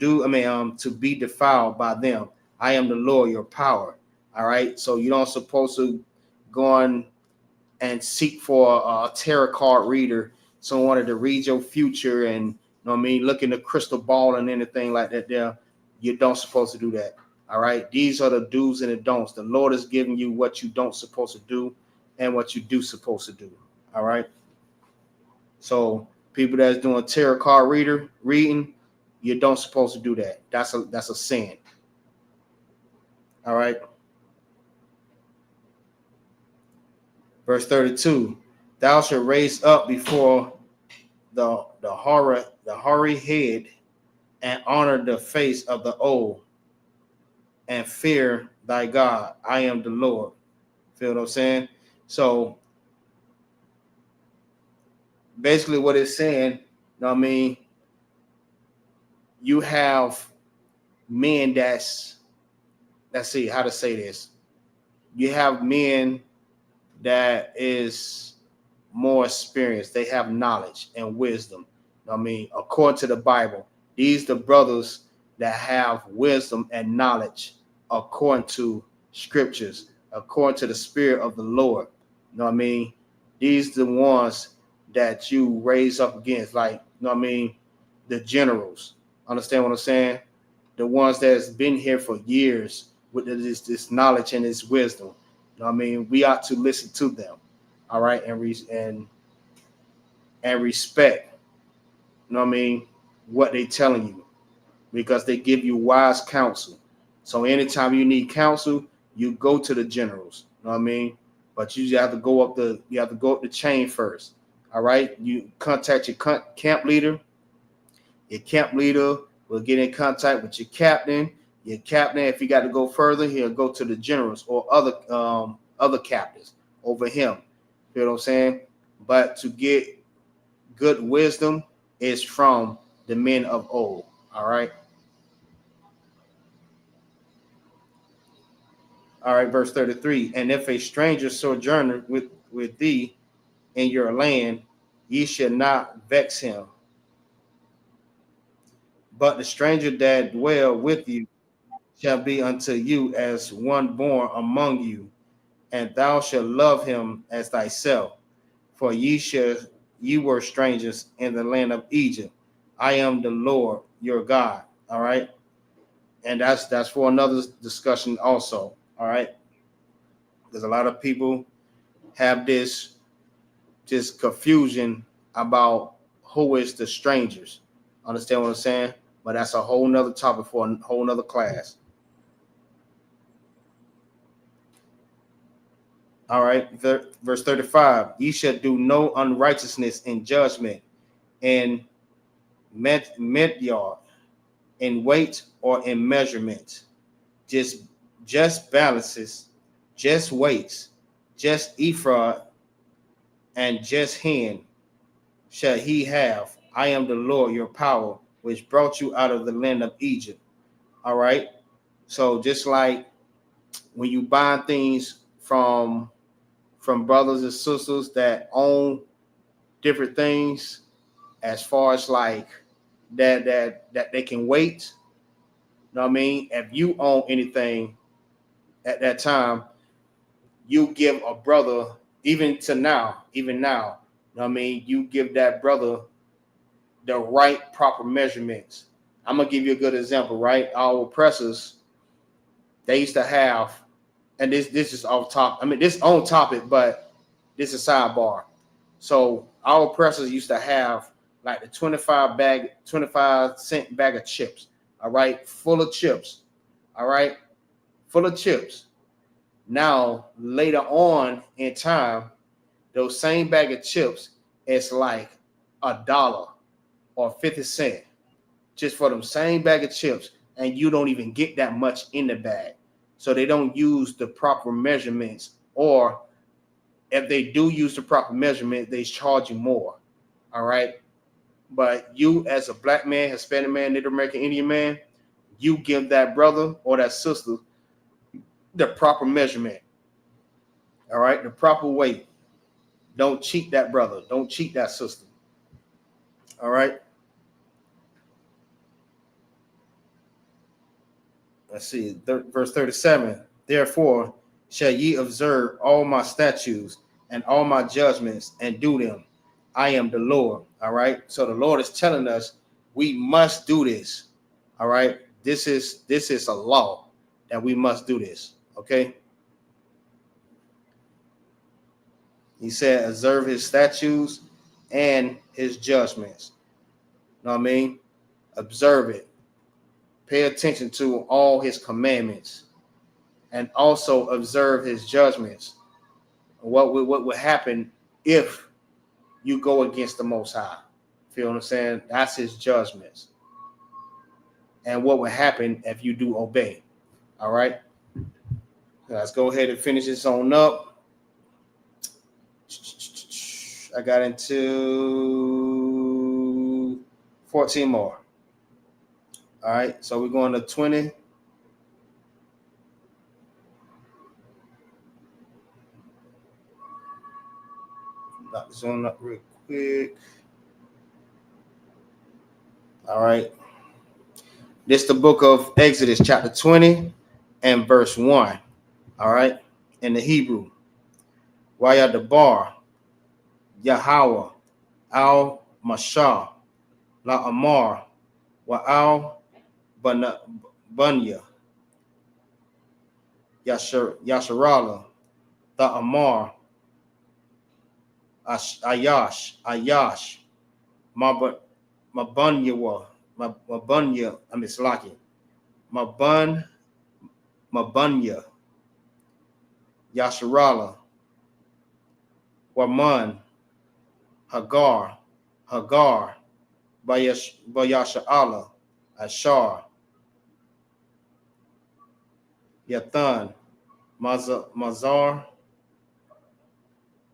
Speaker 1: be defiled by them. I am the Lord, your power. All right. So you don't supposed to go on and seek for a tarot card reader, someone to read your future and look in the crystal ball and anything like that. There, you don't supposed to do that. All right. These are the do's and the don'ts. The Lord is giving you what you don't supposed to do and what you do supposed to do. All right. So people that's doing tarot card reading, you don't supposed to do that. That's a sin. All right. Verse 32. Thou shalt raise up before the hoary head and honor the face of the old and fear thy God. I am the Lord. Feel what I'm saying? So basically what it's saying, you have men let's see how to say this. You have men that is more experienced. They have knowledge and wisdom. According to the Bible, these the brothers that have wisdom and knowledge according to scriptures, according to the spirit of the Lord. These the ones that you raise up against, like, the generals. Understand what I'm saying? The ones that's been here for years with this knowledge and this wisdom. We ought to listen to them. All right, and respect, what they telling you, because they give you wise counsel. So anytime you need counsel, you go to the generals. But you have to go up the chain first. All right, you contact your camp leader. Your camp leader will get in contact with your captain. Your captain, if he got to go further, he'll go to the generals or other captains over him. You know what I'm saying? But to get good wisdom is from the men of old. All right. All right, verse 33. And if a stranger sojourner with thee in your land, ye shall not vex him. But the stranger that dwell with you shall be unto you as one born among you, and thou shalt love him as thyself. For ye were strangers in the land of Egypt. I am the Lord your God. All right. And that's for another discussion also. All right. Because a lot of people have this confusion about who is the strangers. Understand what I'm saying? But that's a whole nother topic for a whole nother class. All right, verse 35. Ye shall do no unrighteousness in judgment, in medyard, in weight, or in measurement. Just balances, just weights, just ephod, and just hin shall he have. I am the Lord your power, which brought you out of the land of Egypt. All right. So just like when you buy things from brothers and sisters that own different things, as far as like that they can wait. If you own anything at that time, you give a brother, even now, you give that brother the right proper measurements. I'm gonna give you a good example, right? Our oppressors, they used to have, and this is off top. This on topic, but this is sidebar. So our oppressors used to have like the 25-cent bag of chips. All right, full of chips. All right, full of chips. Now later on in time, those same bag of chips, it's like $1 or 50 cents just for them same bag of chips. and you don't even get that much in the bag. So they don't use the proper measurements, or if they do use the proper measurement, they charge you more. All right. But you, as a black man, Hispanic man, Native American Indian man, you give that brother or that sister the proper measurement. All right. The proper weight. Don't cheat that brother. Don't cheat that sister. All right. Let's see. Verse 37. Therefore shall ye observe all my statutes and all my judgments and do them. I am the Lord. All right. So the Lord is telling us we must do this. All right. This is a law that we must do this. Okay. He said, observe his statutes and his judgments. You know what I mean? Observe it. Pay attention to all his commandments, and also observe his judgments. What would happen if you go against the Most High? Feel what I'm saying? That's his judgments. And what would happen if you do obey? All right. Let's go ahead and finish this on up. I got into 14 more. All right. So we're going to 20. Knock this on up real quick. All right. This is the book of Exodus, chapter 20 and verse 1. All right. In the Hebrew. Wayadabar, Yahweh, Al Mashah, La Amar, Wa'al Bunya, Yasharala, the Amar, Ayash, Mabunya, I'm Islaki, Mabunya, Yasharala, Waman, Hagar, Bayasha'ala, Ashar, Yathan, Mazar,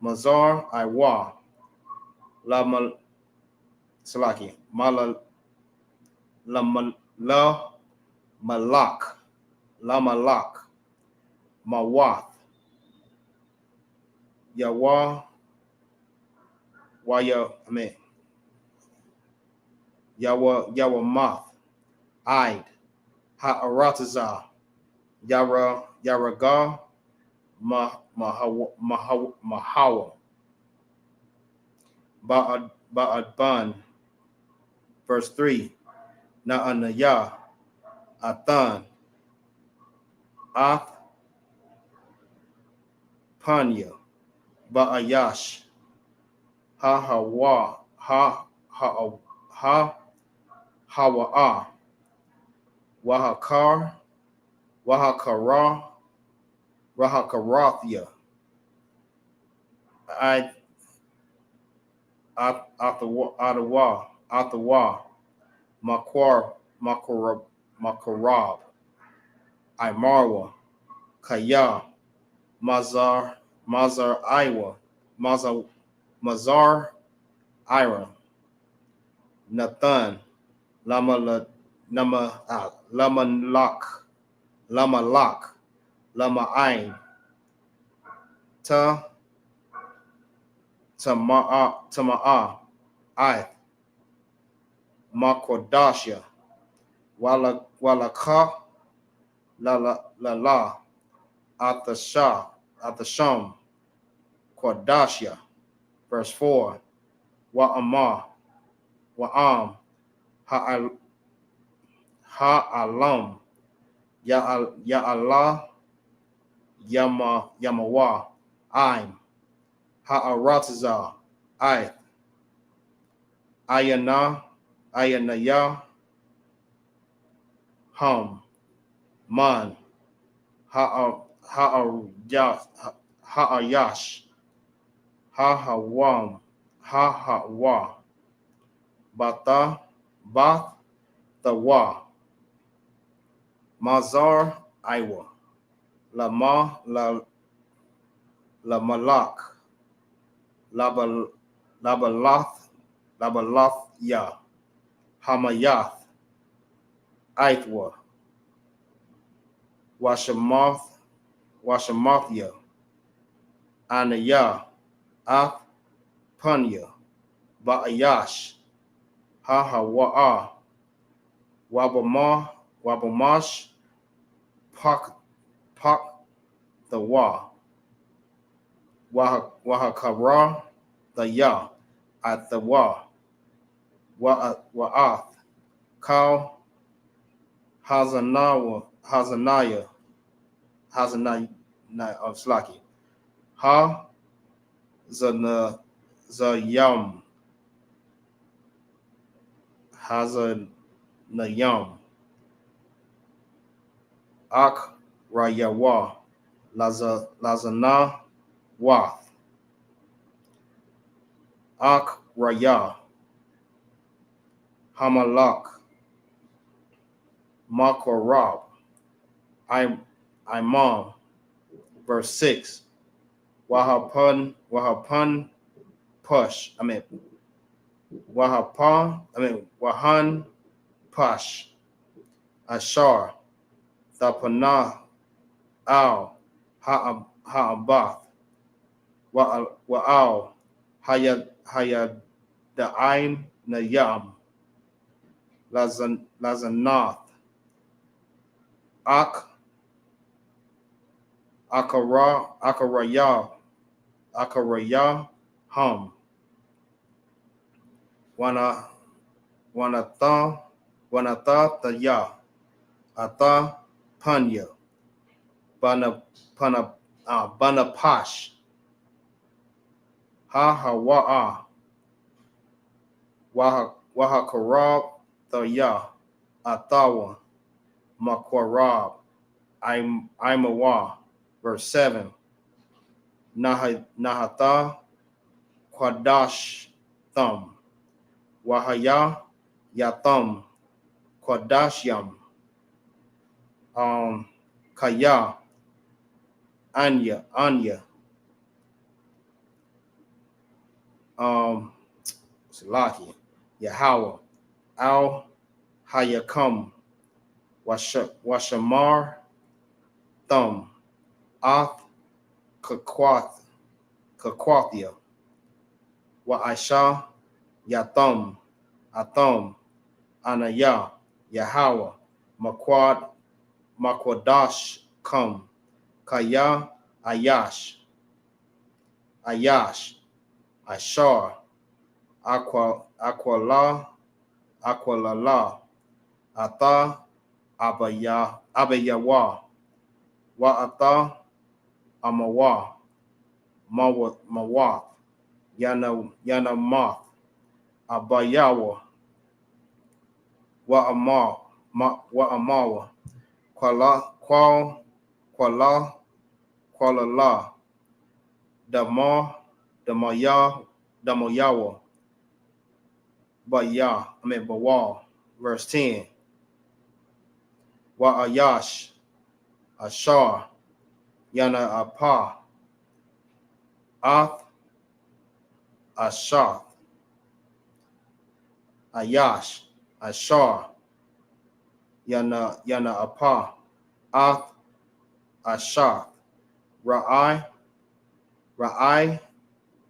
Speaker 1: Iwa, Salaki, La Malak, Mawath, Yawa, Yawamath, Id, Ha'aratazah, Yaraga, Mahawa, Ba'adban, verse 3, Na'anayah, Athan, Ath, Panya, Ba'ayash, Hawa'a, Wahakar, Rahakarathia, Atawa, Makarab, Imarwa, Kaya, Mazar Iwa, Mazar Ira, Nathan, Lamalak, Lama'ain, Tama'a, Ith, Makodasha, Walaka, La, Athasham, Kodasha, verse 4, Wa'am, Ha'alam, Ya'allah, Yamawa, Aim, Ha'aratazah, Ith, Ayanaya, Hum, Man, Ha'ayash, Hahawa, Bath, Tawa, Mazar Iwa, Lama La Malak, Labalath Ya, Hamayath, Aithwa, Washamathya, Anaya, Ath Punya, Ba'ayash, Hahawa'a, Wabamash, Pak the Wahakara, the Ya, at the Wa'ath, Kal, Hazanaya, of Slaki, Ha, Zayam, Hazanayam, Ak Rayawa, Lazana Wath, Ak Raya, Hamalak, Makorab, Imam, verse 6, Wahapan Push, Wahan Push, Ashar, Thapana Al, Ha'abath, Wa'al, Hayada'im Nayam, Lazanath, Akaraya, Hum, Wanatha Taya, Atha Panya, Banapash, Hahawa'a, Wahakarab Taya, Athawa, Makwarab, Imawa, verse 7, Nahatha Quadash Thum, Wahaya Yathum, Quadashyam, Kaya, Anya, Salaki, Yahweh, Al Hayakam, Washamar, Thumb, Ath Kakwathia, Wa'aisha, Yathum, Athum, Anaya, Yahweh, Makwadash, Kum, Kaya, Ayash, Ashar, Aqualala, Atha, Abayawa, Wa'atha, Amawa, Mawath, Yanamath, Abayawa, Wa'amawa, Kualala, Damoyawa, Bawal, verse 10, Wa'ayash, Ashar, Yana Apa, Ath, Ashath, Ayash, Ashar, Yana Apa, Ath, Ashath,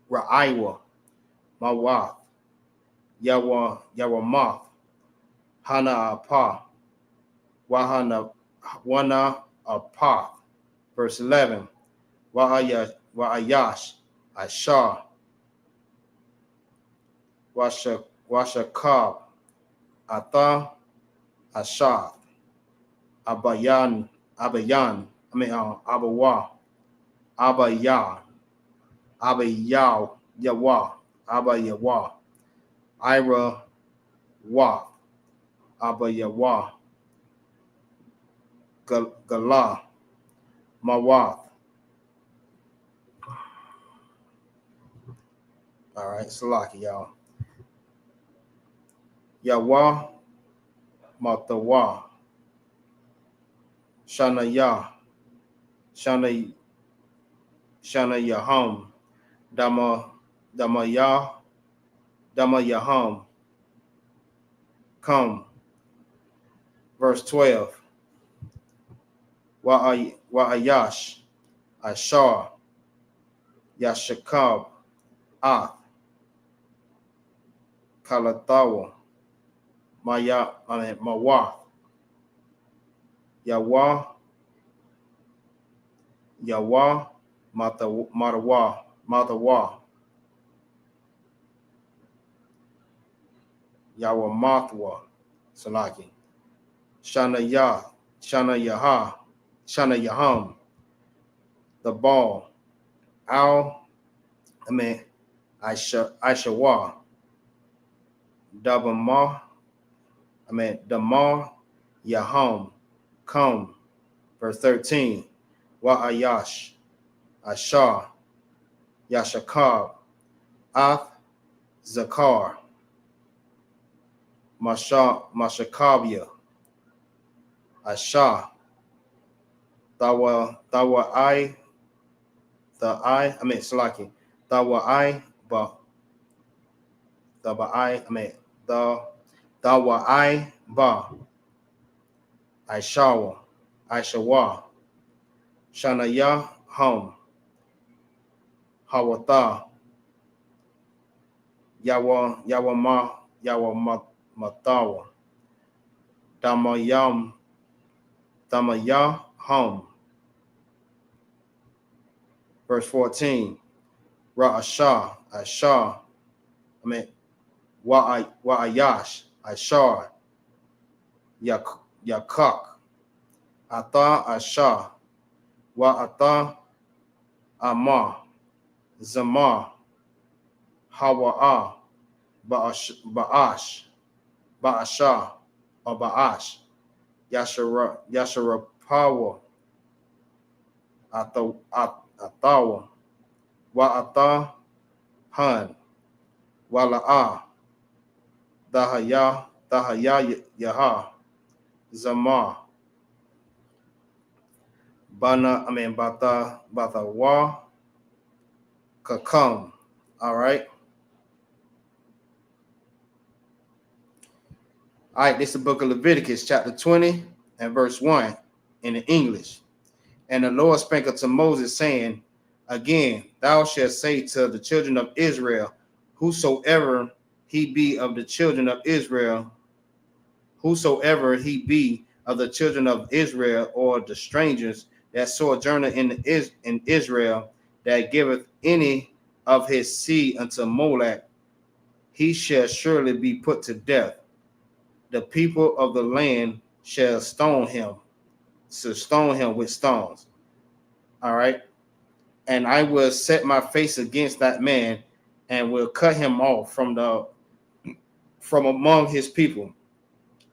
Speaker 1: Ra'iwa, Mawath, Yawamath, Hana Apa, Wana Apath, verse 11, Wa'ayash, Ashar, Washakab, Atha, Ashath, Abayan, Abawa, Yawa, Ira, Wath, Abayawa, Gala, Mawath. All right, Salaki, y'all. Yawa, Matawa, Shana Yah, Shana Yaham, Dama Yah, Dama Yaham, come. Verse 12. Wa'ayash, Ashar, Yashakab, Ath, Kalatawa, Mawath, Yawa, Matawa, Yawa Mathwa, Salaki, Shana Yaha, Shana Yaham, the ball, Aishawa, Damar, Yaham, come. Verse 13, Wa'ayash, Ashar, Yashakab, Ath, Zakar, Mashakabia, Ashah, Salaki, Aishawa, Shanaya, Hum, Hawatha, Matawa, Damayah, Hum. Verse 14, Ra'ashah, Ashar, Wa'ayash, Ashar, Yakak, Atha, Ashar, Wa'atha, Amar, Zamar, Hawa'ah, Ba'ash, Ba'ashah, or Ba'ash, Yasharapawa, Athawa, Wa'atha, Han, Wala'ah, Dahaya Yaha, Zamar, Batawa, Kakam. All right. All right, this is the book of Leviticus, chapter 20 and verse 1 in the English. And the Lord spake unto Moses, saying, again, thou shalt say to the children of Israel, whosoever he be of the children of Israel, whosoever he be of the children of Israel, or the strangers that sojourn in Israel, that giveth any of his seed unto Molech, he shall surely be put to death. The people of the land shall stone him with stones. All right. And I will set my face against that man, and will cut him off from among his people,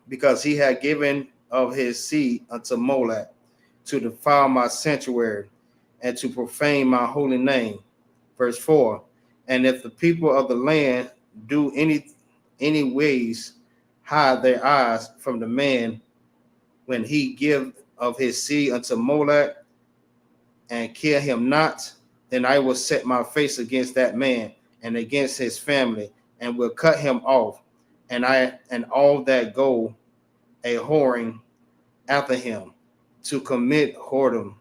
Speaker 1: because he had given of his seed unto Molech, to defile my sanctuary, and to profane my holy name. Verse 4, and if the people of the land do any ways hide their eyes from the man, when he give of his seed unto Molech, and kill him not, then I will set my face against that man and against his family, and will cut him off, and all that go a whoring after him, to commit whoredom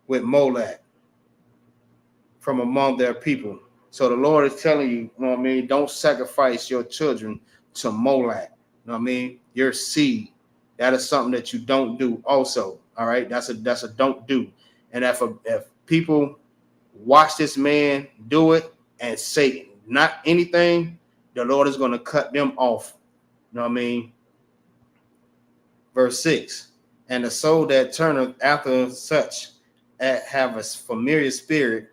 Speaker 1: with Molech from among their people. So the Lord is telling you, don't sacrifice your children to Molech. Your seed. That is something that you don't do also. All right. That's a don't do. And if people watch this man do it and say not anything, the Lord is going to cut them off. Verse 6, and the soul that turneth after such have a familiar spirit,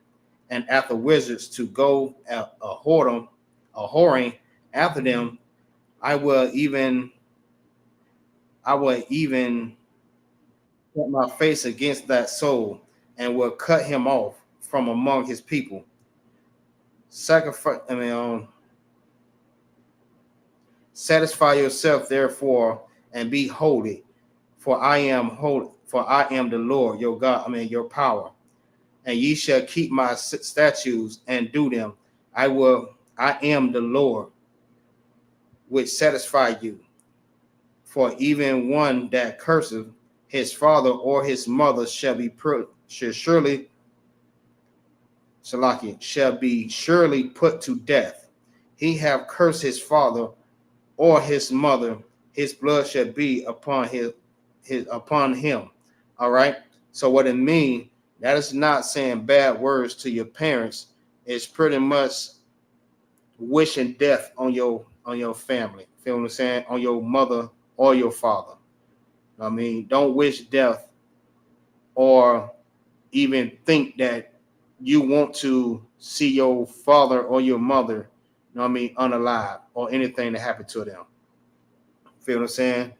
Speaker 1: and after wizards to go a whoring after them, I will even set my face against that soul, and will cut him off from among his people. Satisfy yourself therefore, and be holy, for I am holy. for I am the Lord your God, your power. And ye shall keep my statutes and do them. I am the Lord which satisfy you. For even one that curseth his father or his mother shall surely put to death. He have cursed his father or his mother, his blood shall be upon upon him. All right. So what it means, that is not saying bad words to your parents. It's pretty much wishing death on your family. Feel what I'm saying? On your mother or your father. I mean, don't wish death or even think that you want to see your father or your mother, unalive or anything that happened to them. Feel what I'm saying?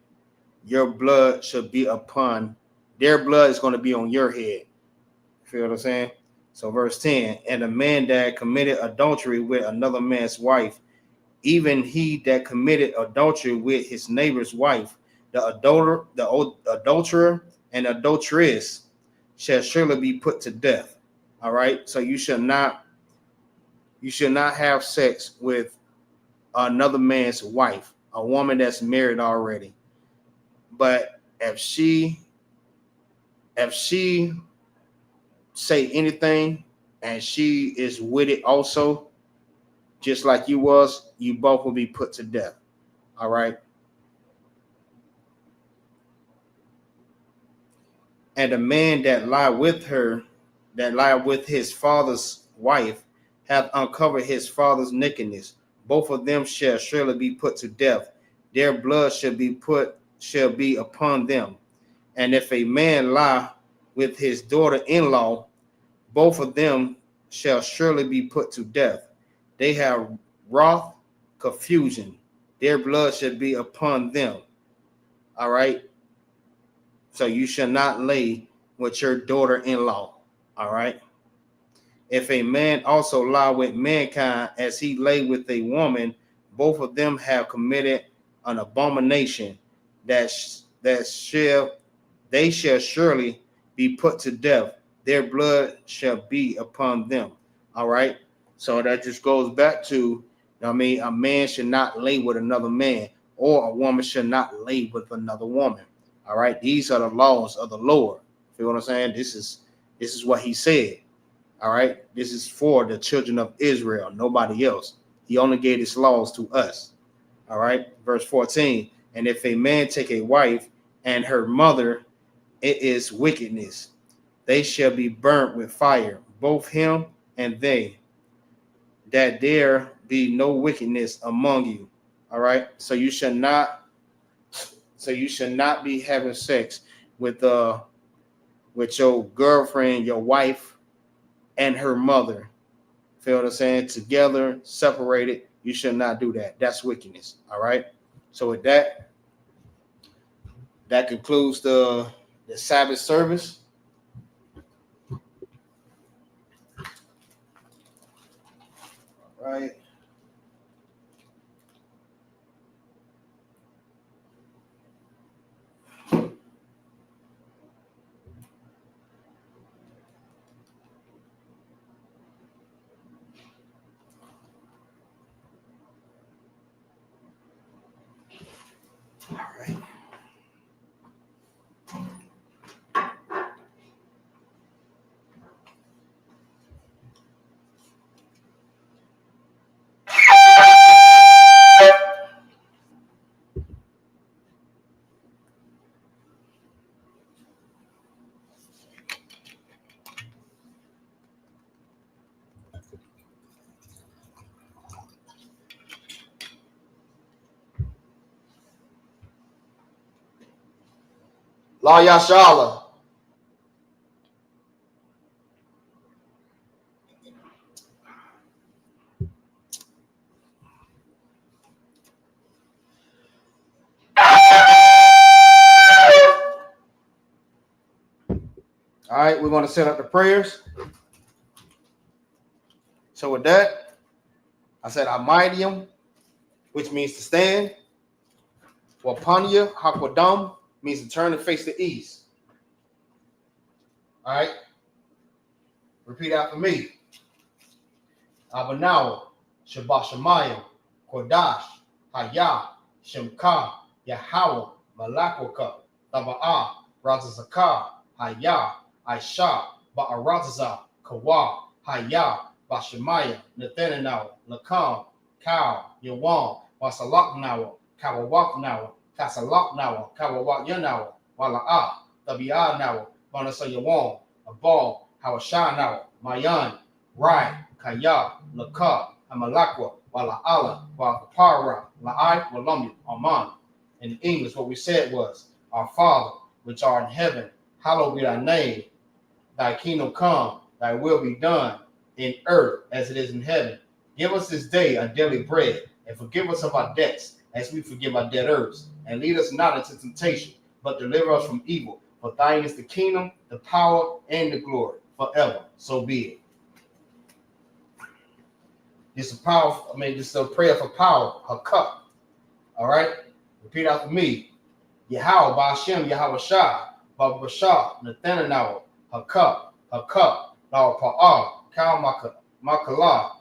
Speaker 1: Your blood should be upon, their blood is going to be on your head. Feel what I'm saying? So verse 10, and a man that committed adultery with another man's wife, even he that committed adultery with his neighbor's wife, the adulterer and adulteress shall surely be put to death. All right. So you should not have sex with another man's wife, a woman that's married already. But if she say anything and she is with it also, just like you was, you both will be put to death. All right. And the man that lie with his father's wife, hath uncovered his father's nakedness. Both of them shall surely be put to death. Their blood shall be upon them. And if a man lie with his daughter-in-law, both of them shall surely be put to death. They have wrath, confusion. Their blood shall be upon them. All right. So you shall not lay with your daughter-in-law. All right. If a man also lie with mankind as he lay with a woman, both of them have committed an abomination they shall surely be put to death. Their blood shall be upon them. All right. So that just goes back to, a man should not lay with another man, or a woman should not lay with another woman. All right. These are the laws of the Lord. Feel what I'm saying? This is what he said. All right. This is for the children of Israel, nobody else. He only gave his laws to us. All right. Verse 14. And if a man take a wife and her mother, it is wickedness. They shall be burnt with fire, both him and they, that there be no wickedness among you. All right. So you should not be having sex with your girlfriend, your wife, and her mother. Feel what I'm saying? Together, separated. You should not do that. That's wickedness. All right. So with that concludes the Sabbath service. All right. All right. La Yashala. All right, we're going to set up the prayers. So with that, I said Amidium, which means to stand. Wapanya Hakwadam means to turn and face the east. All right. Repeat after me. Abanawa, Shabashamayim, Kodash, Hayah, Shemka, Yahweh, Malakwaka, Taba'ah, Razazakah, Hayah, Aisha, Ba'arazaza, Kawa, Hayah, Bashemaya, Nathanawa, Lakam, Cow, Yawan, Wasalaknawa, Kawawaknawa, Kasalaknawa, Kawawak Wala'ah, Tabi'ah Nawa, Manasa Yawan, Abal, Hawashanawa, Mayan, Rai, Kaya, Laka, Amalakwa, Wala'ala, Wakapara, La'ai, Walami, Aman. In English, what we said was, Our Father, which art in heaven, hallowed be thy name. Thy kingdom come, thy will be done in earth as it is in heaven. Give us this day our daily bread, and forgive us of our debts, as we forgive our debtors. And lead us not into temptation, but deliver us from evil. For thine is the kingdom, the power, and the glory, forever. So be it. This is this is a prayer for power, her cup. All right? Repeat after me. Yahweh, Ba'ashem, Yahweh Shah, Baba Bashar, Nathanael, her cup, Law Pa'ah, Kal Makalah,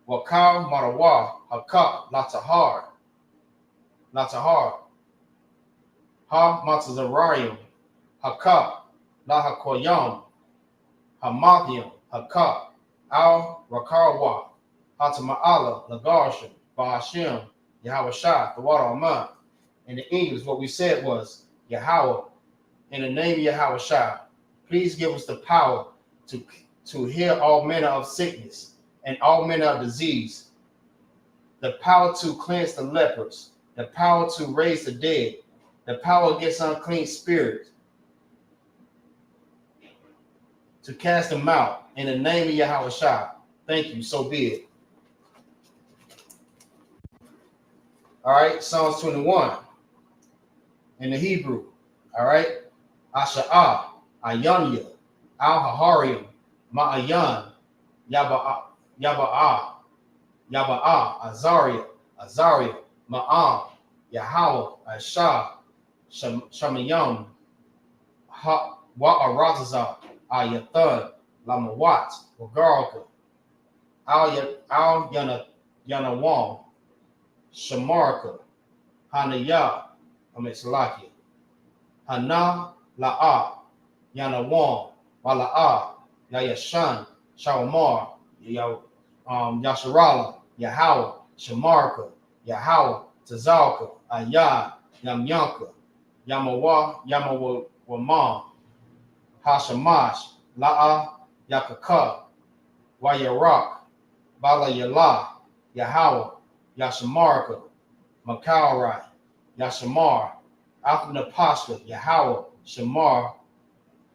Speaker 1: Wakal Marawa, her cup, Latahar, Ha Matazarium, her cup, Lahakoyam, Hamathium, her cup, Al Rakarwa, Hatama'ala, Lagarshim, Ba'ashem, Yahweh Shah, the water Aman. In the English, what we said was, Yahweh, in the name of Yahweh Shah, please give us the power to heal all manner of sickness and all manner of disease, the power to cleanse the lepers, the power to raise the dead, the power against unclean spirits, to cast them out in the name of Yahweh Shah. Thank you, so be it. All right, Psalms 21 in the Hebrew. All right, Asha'ah, Ayanya, Al-Haharium, Ma'ayan, Yaba'ah, Azariah, Ma'am, Yahweh, Aisha, Shamayam, Wa'arazazah, Ayathan, Lamawat, Wagarka, Al Yanawam, Shamarka, Hanaya, Salaki, Hana La'a, Yanawam, Wala'ah, Yayashan, Shawamar, Yasharala, Yahweh, Shamarka, Yahweh, Tazalka, Ayah, Yamyanka, Yamawamam, Hashamash, La'a, Yakaka, Wayarak, Bala Yala, Yahweh, Yashamarka, Makarai, Yashamar, Alphanapashka, Yahweh, Shamar,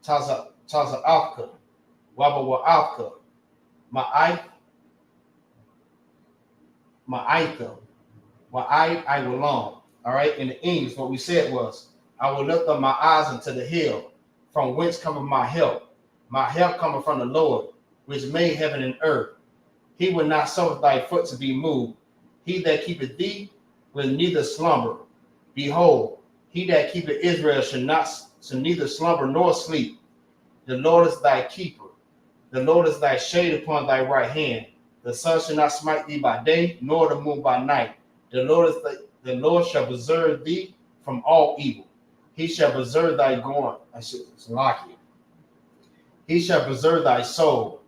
Speaker 1: Taza Afka, Wabawa Afka, Ma'aika, I will long. All right, in the English, what we said was, I will lift up my eyes unto the hill, from whence cometh my help. My help cometh from the Lord, which made heaven and earth. He will not suffer thy foot to be moved. He that keepeth thee will neither slumber. Behold, he that keepeth Israel shall neither slumber nor sleep. The Lord is thy keeper. The Lord is thy shade upon thy right hand. The sun shall not smite thee by day, nor the moon by night. The Lord shall preserve thee from all evil. He shall preserve thy going. He shall preserve thy soul.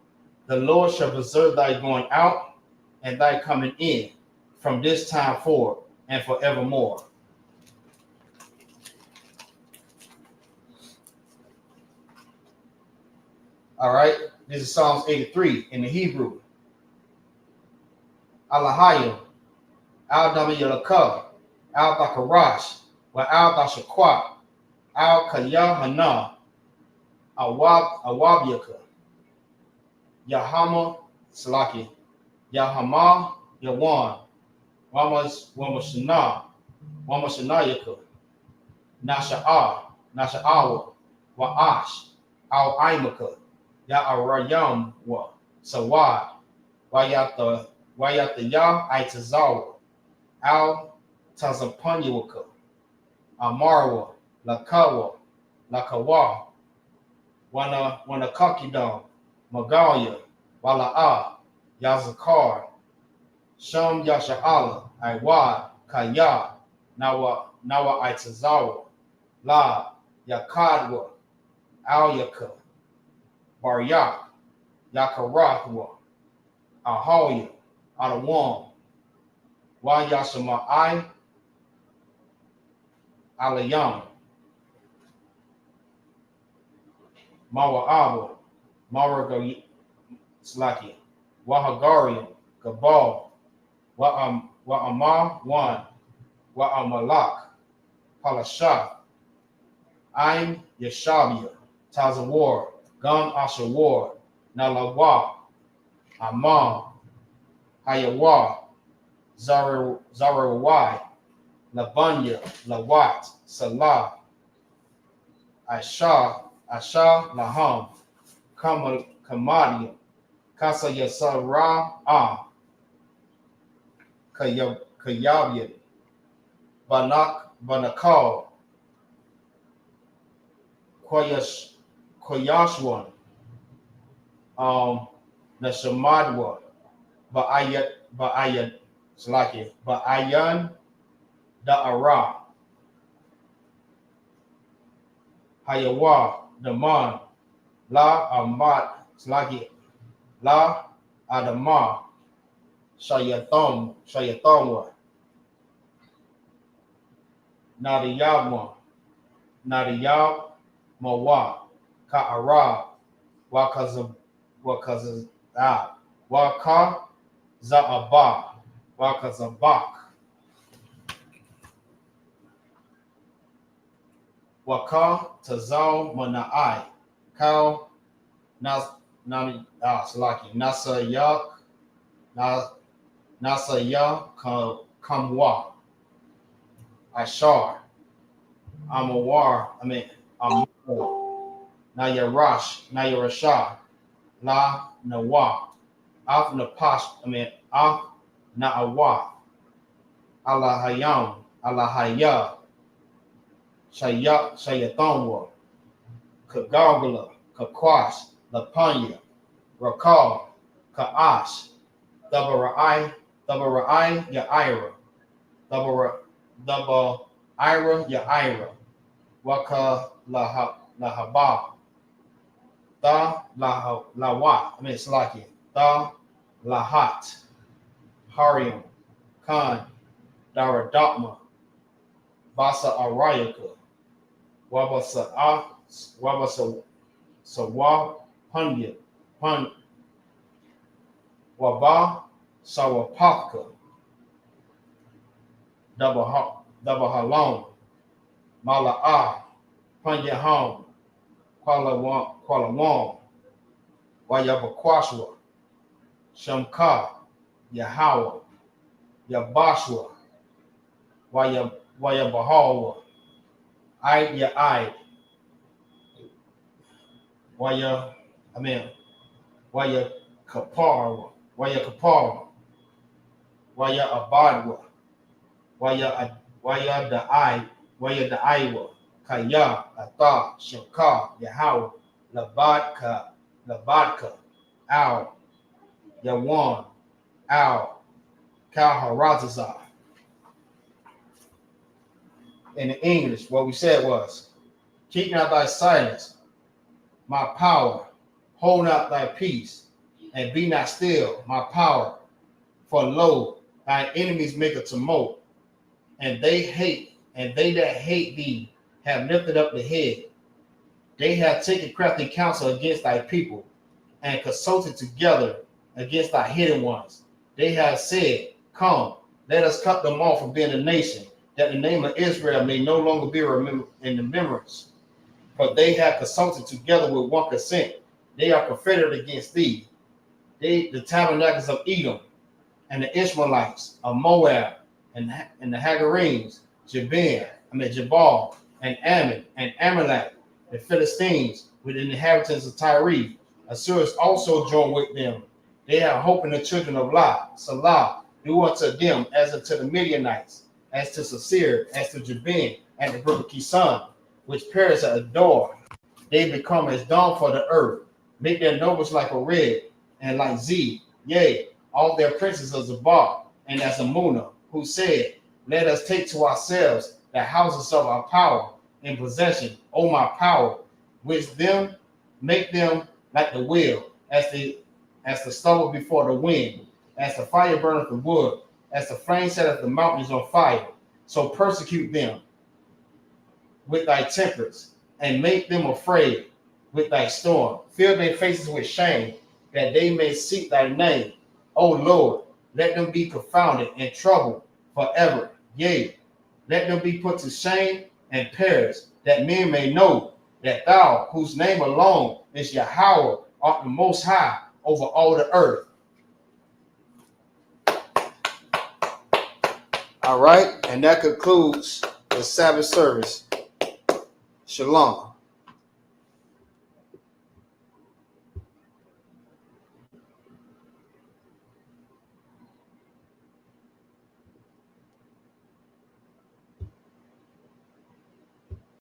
Speaker 1: The Lord shall preserve thy going out and thy coming in from this time forward and forevermore. All right, this is Psalms 83 in the Hebrew. Alahayim, Al-Damayalaka, Al-Dakarash, wa Al-Dashaqwa, Al-Kayahana, Awabyaka, Yahama Salaki, Yahama Yawan, Wamashanayaka, Nasha'awa, Wa'ash, Al-Aimaka, Ya'arayam wa Sawad, Wayata Ya Aitazawa, Al Tazapanyawaka, Amarwa, Lakawa, Wana Kakidon, Magalia, Wala'a, Yazakar, Sham Yasha'ala, Iwad, Kaya, Nawa Itazawa, La, Yakadwa, Alyaka, Baryak, Yakarahwa, Ahoya, Adawam, Wayashama I, Alayam, Mawa'aba, Maraga Slaki, Wahagarian, Gabal, Wa'amar 1, Wa'amalak, Palasha, Aim Yashabia, Tazawar, Gun Ashawar, Nalawa, Amam, Hayawa, Zarawai, Labanya, Lawat, Salah, Asha, Laham, Kamadia, Kasa Yasara, Kayabia, Banakal, Koyashwan, Nashamadwa, Ba'ayat, Slaki, Ba'ayan, Da'ara, Hayawa, Daman, La Ahmad, Slaki, La Adama, Shayatomwa, Nadiyab, Mawa, Ka'ara, Waka Za'aba, Waka Zabak, Waka Tazal Mana'ai, Kal Nasaya Kamwa, Ashar, Amawar, Nayarashah, La Nawa, Af Napash, Af Na'awa, Allahaya, Shayatonwa, Kagagala, Kakwash, Lapanya, Rakal, Ka'ash, Dabara'ai, Ya'ira, Dabara'ira, Ya'ira, Waka Lahaba, Da Lawa, Slaki, Da Lahat, Harium, Khan, Daradotma, Basa Arayaka, Wabasa Sawa Punya, Waba Sawapaka, Dabahalon, Mala'a, Punyahom, Kualawam, Wayabakwashwa, Shamka, Yahawa, Yabashwa, Wayabahawa, Ya'ai, Waya Kaparwa, Waya Abadwa, Waya Da'aiwa, Kaya, Ata, Shaka, Yahawa, Labadka, Al, Yawan, Al, Kalharazazah. In English, what we said was, keep not thy silence, my power, hold not thy peace, and be not still, my power. For lo, thy enemies make a tumult, and they that hate thee have lifted up the head. They have taken crafty counsel against thy people, and consulted together against thy hidden ones. They have said, come, let us cut them off from being a nation, that the name of Israel may no longer be in remembrance. For they have consulted together with one consent. They are confederate against thee. The tabernacles of Edom, and the Ishmaelites of Moab, and the Hagarenes, Jabal, and Ammon, and Amalek, the Philistines, with the inhabitants of Tyre. Assyrians also joined with them. They have hope in the children of Lot. Salah, do unto them as unto the Midianites, as to Sasir, as to Jabin, and the brook of Kisan, which perished at Ador. they become as dawn for the earth. Make their nobles like a red, and like Z, yea, all their princes as a bar, and as a Muna, who said, let us take to ourselves the houses of our power in possession, O my power, which them make them like the wheel, as the stubble before the wind, as the fire burneth the wood, as the flame setteth the mountains on fire. So persecute them with thy temperance, and make them afraid with thy storm. Fill their faces with shame, that they may seek thy name. O Lord, let them be confounded and troubled forever. Yea, let them be put to shame and perish, that men may know that thou, whose name alone is Yahweh, art the most high over all the earth. All right, and that concludes the Sabbath service. Shalom.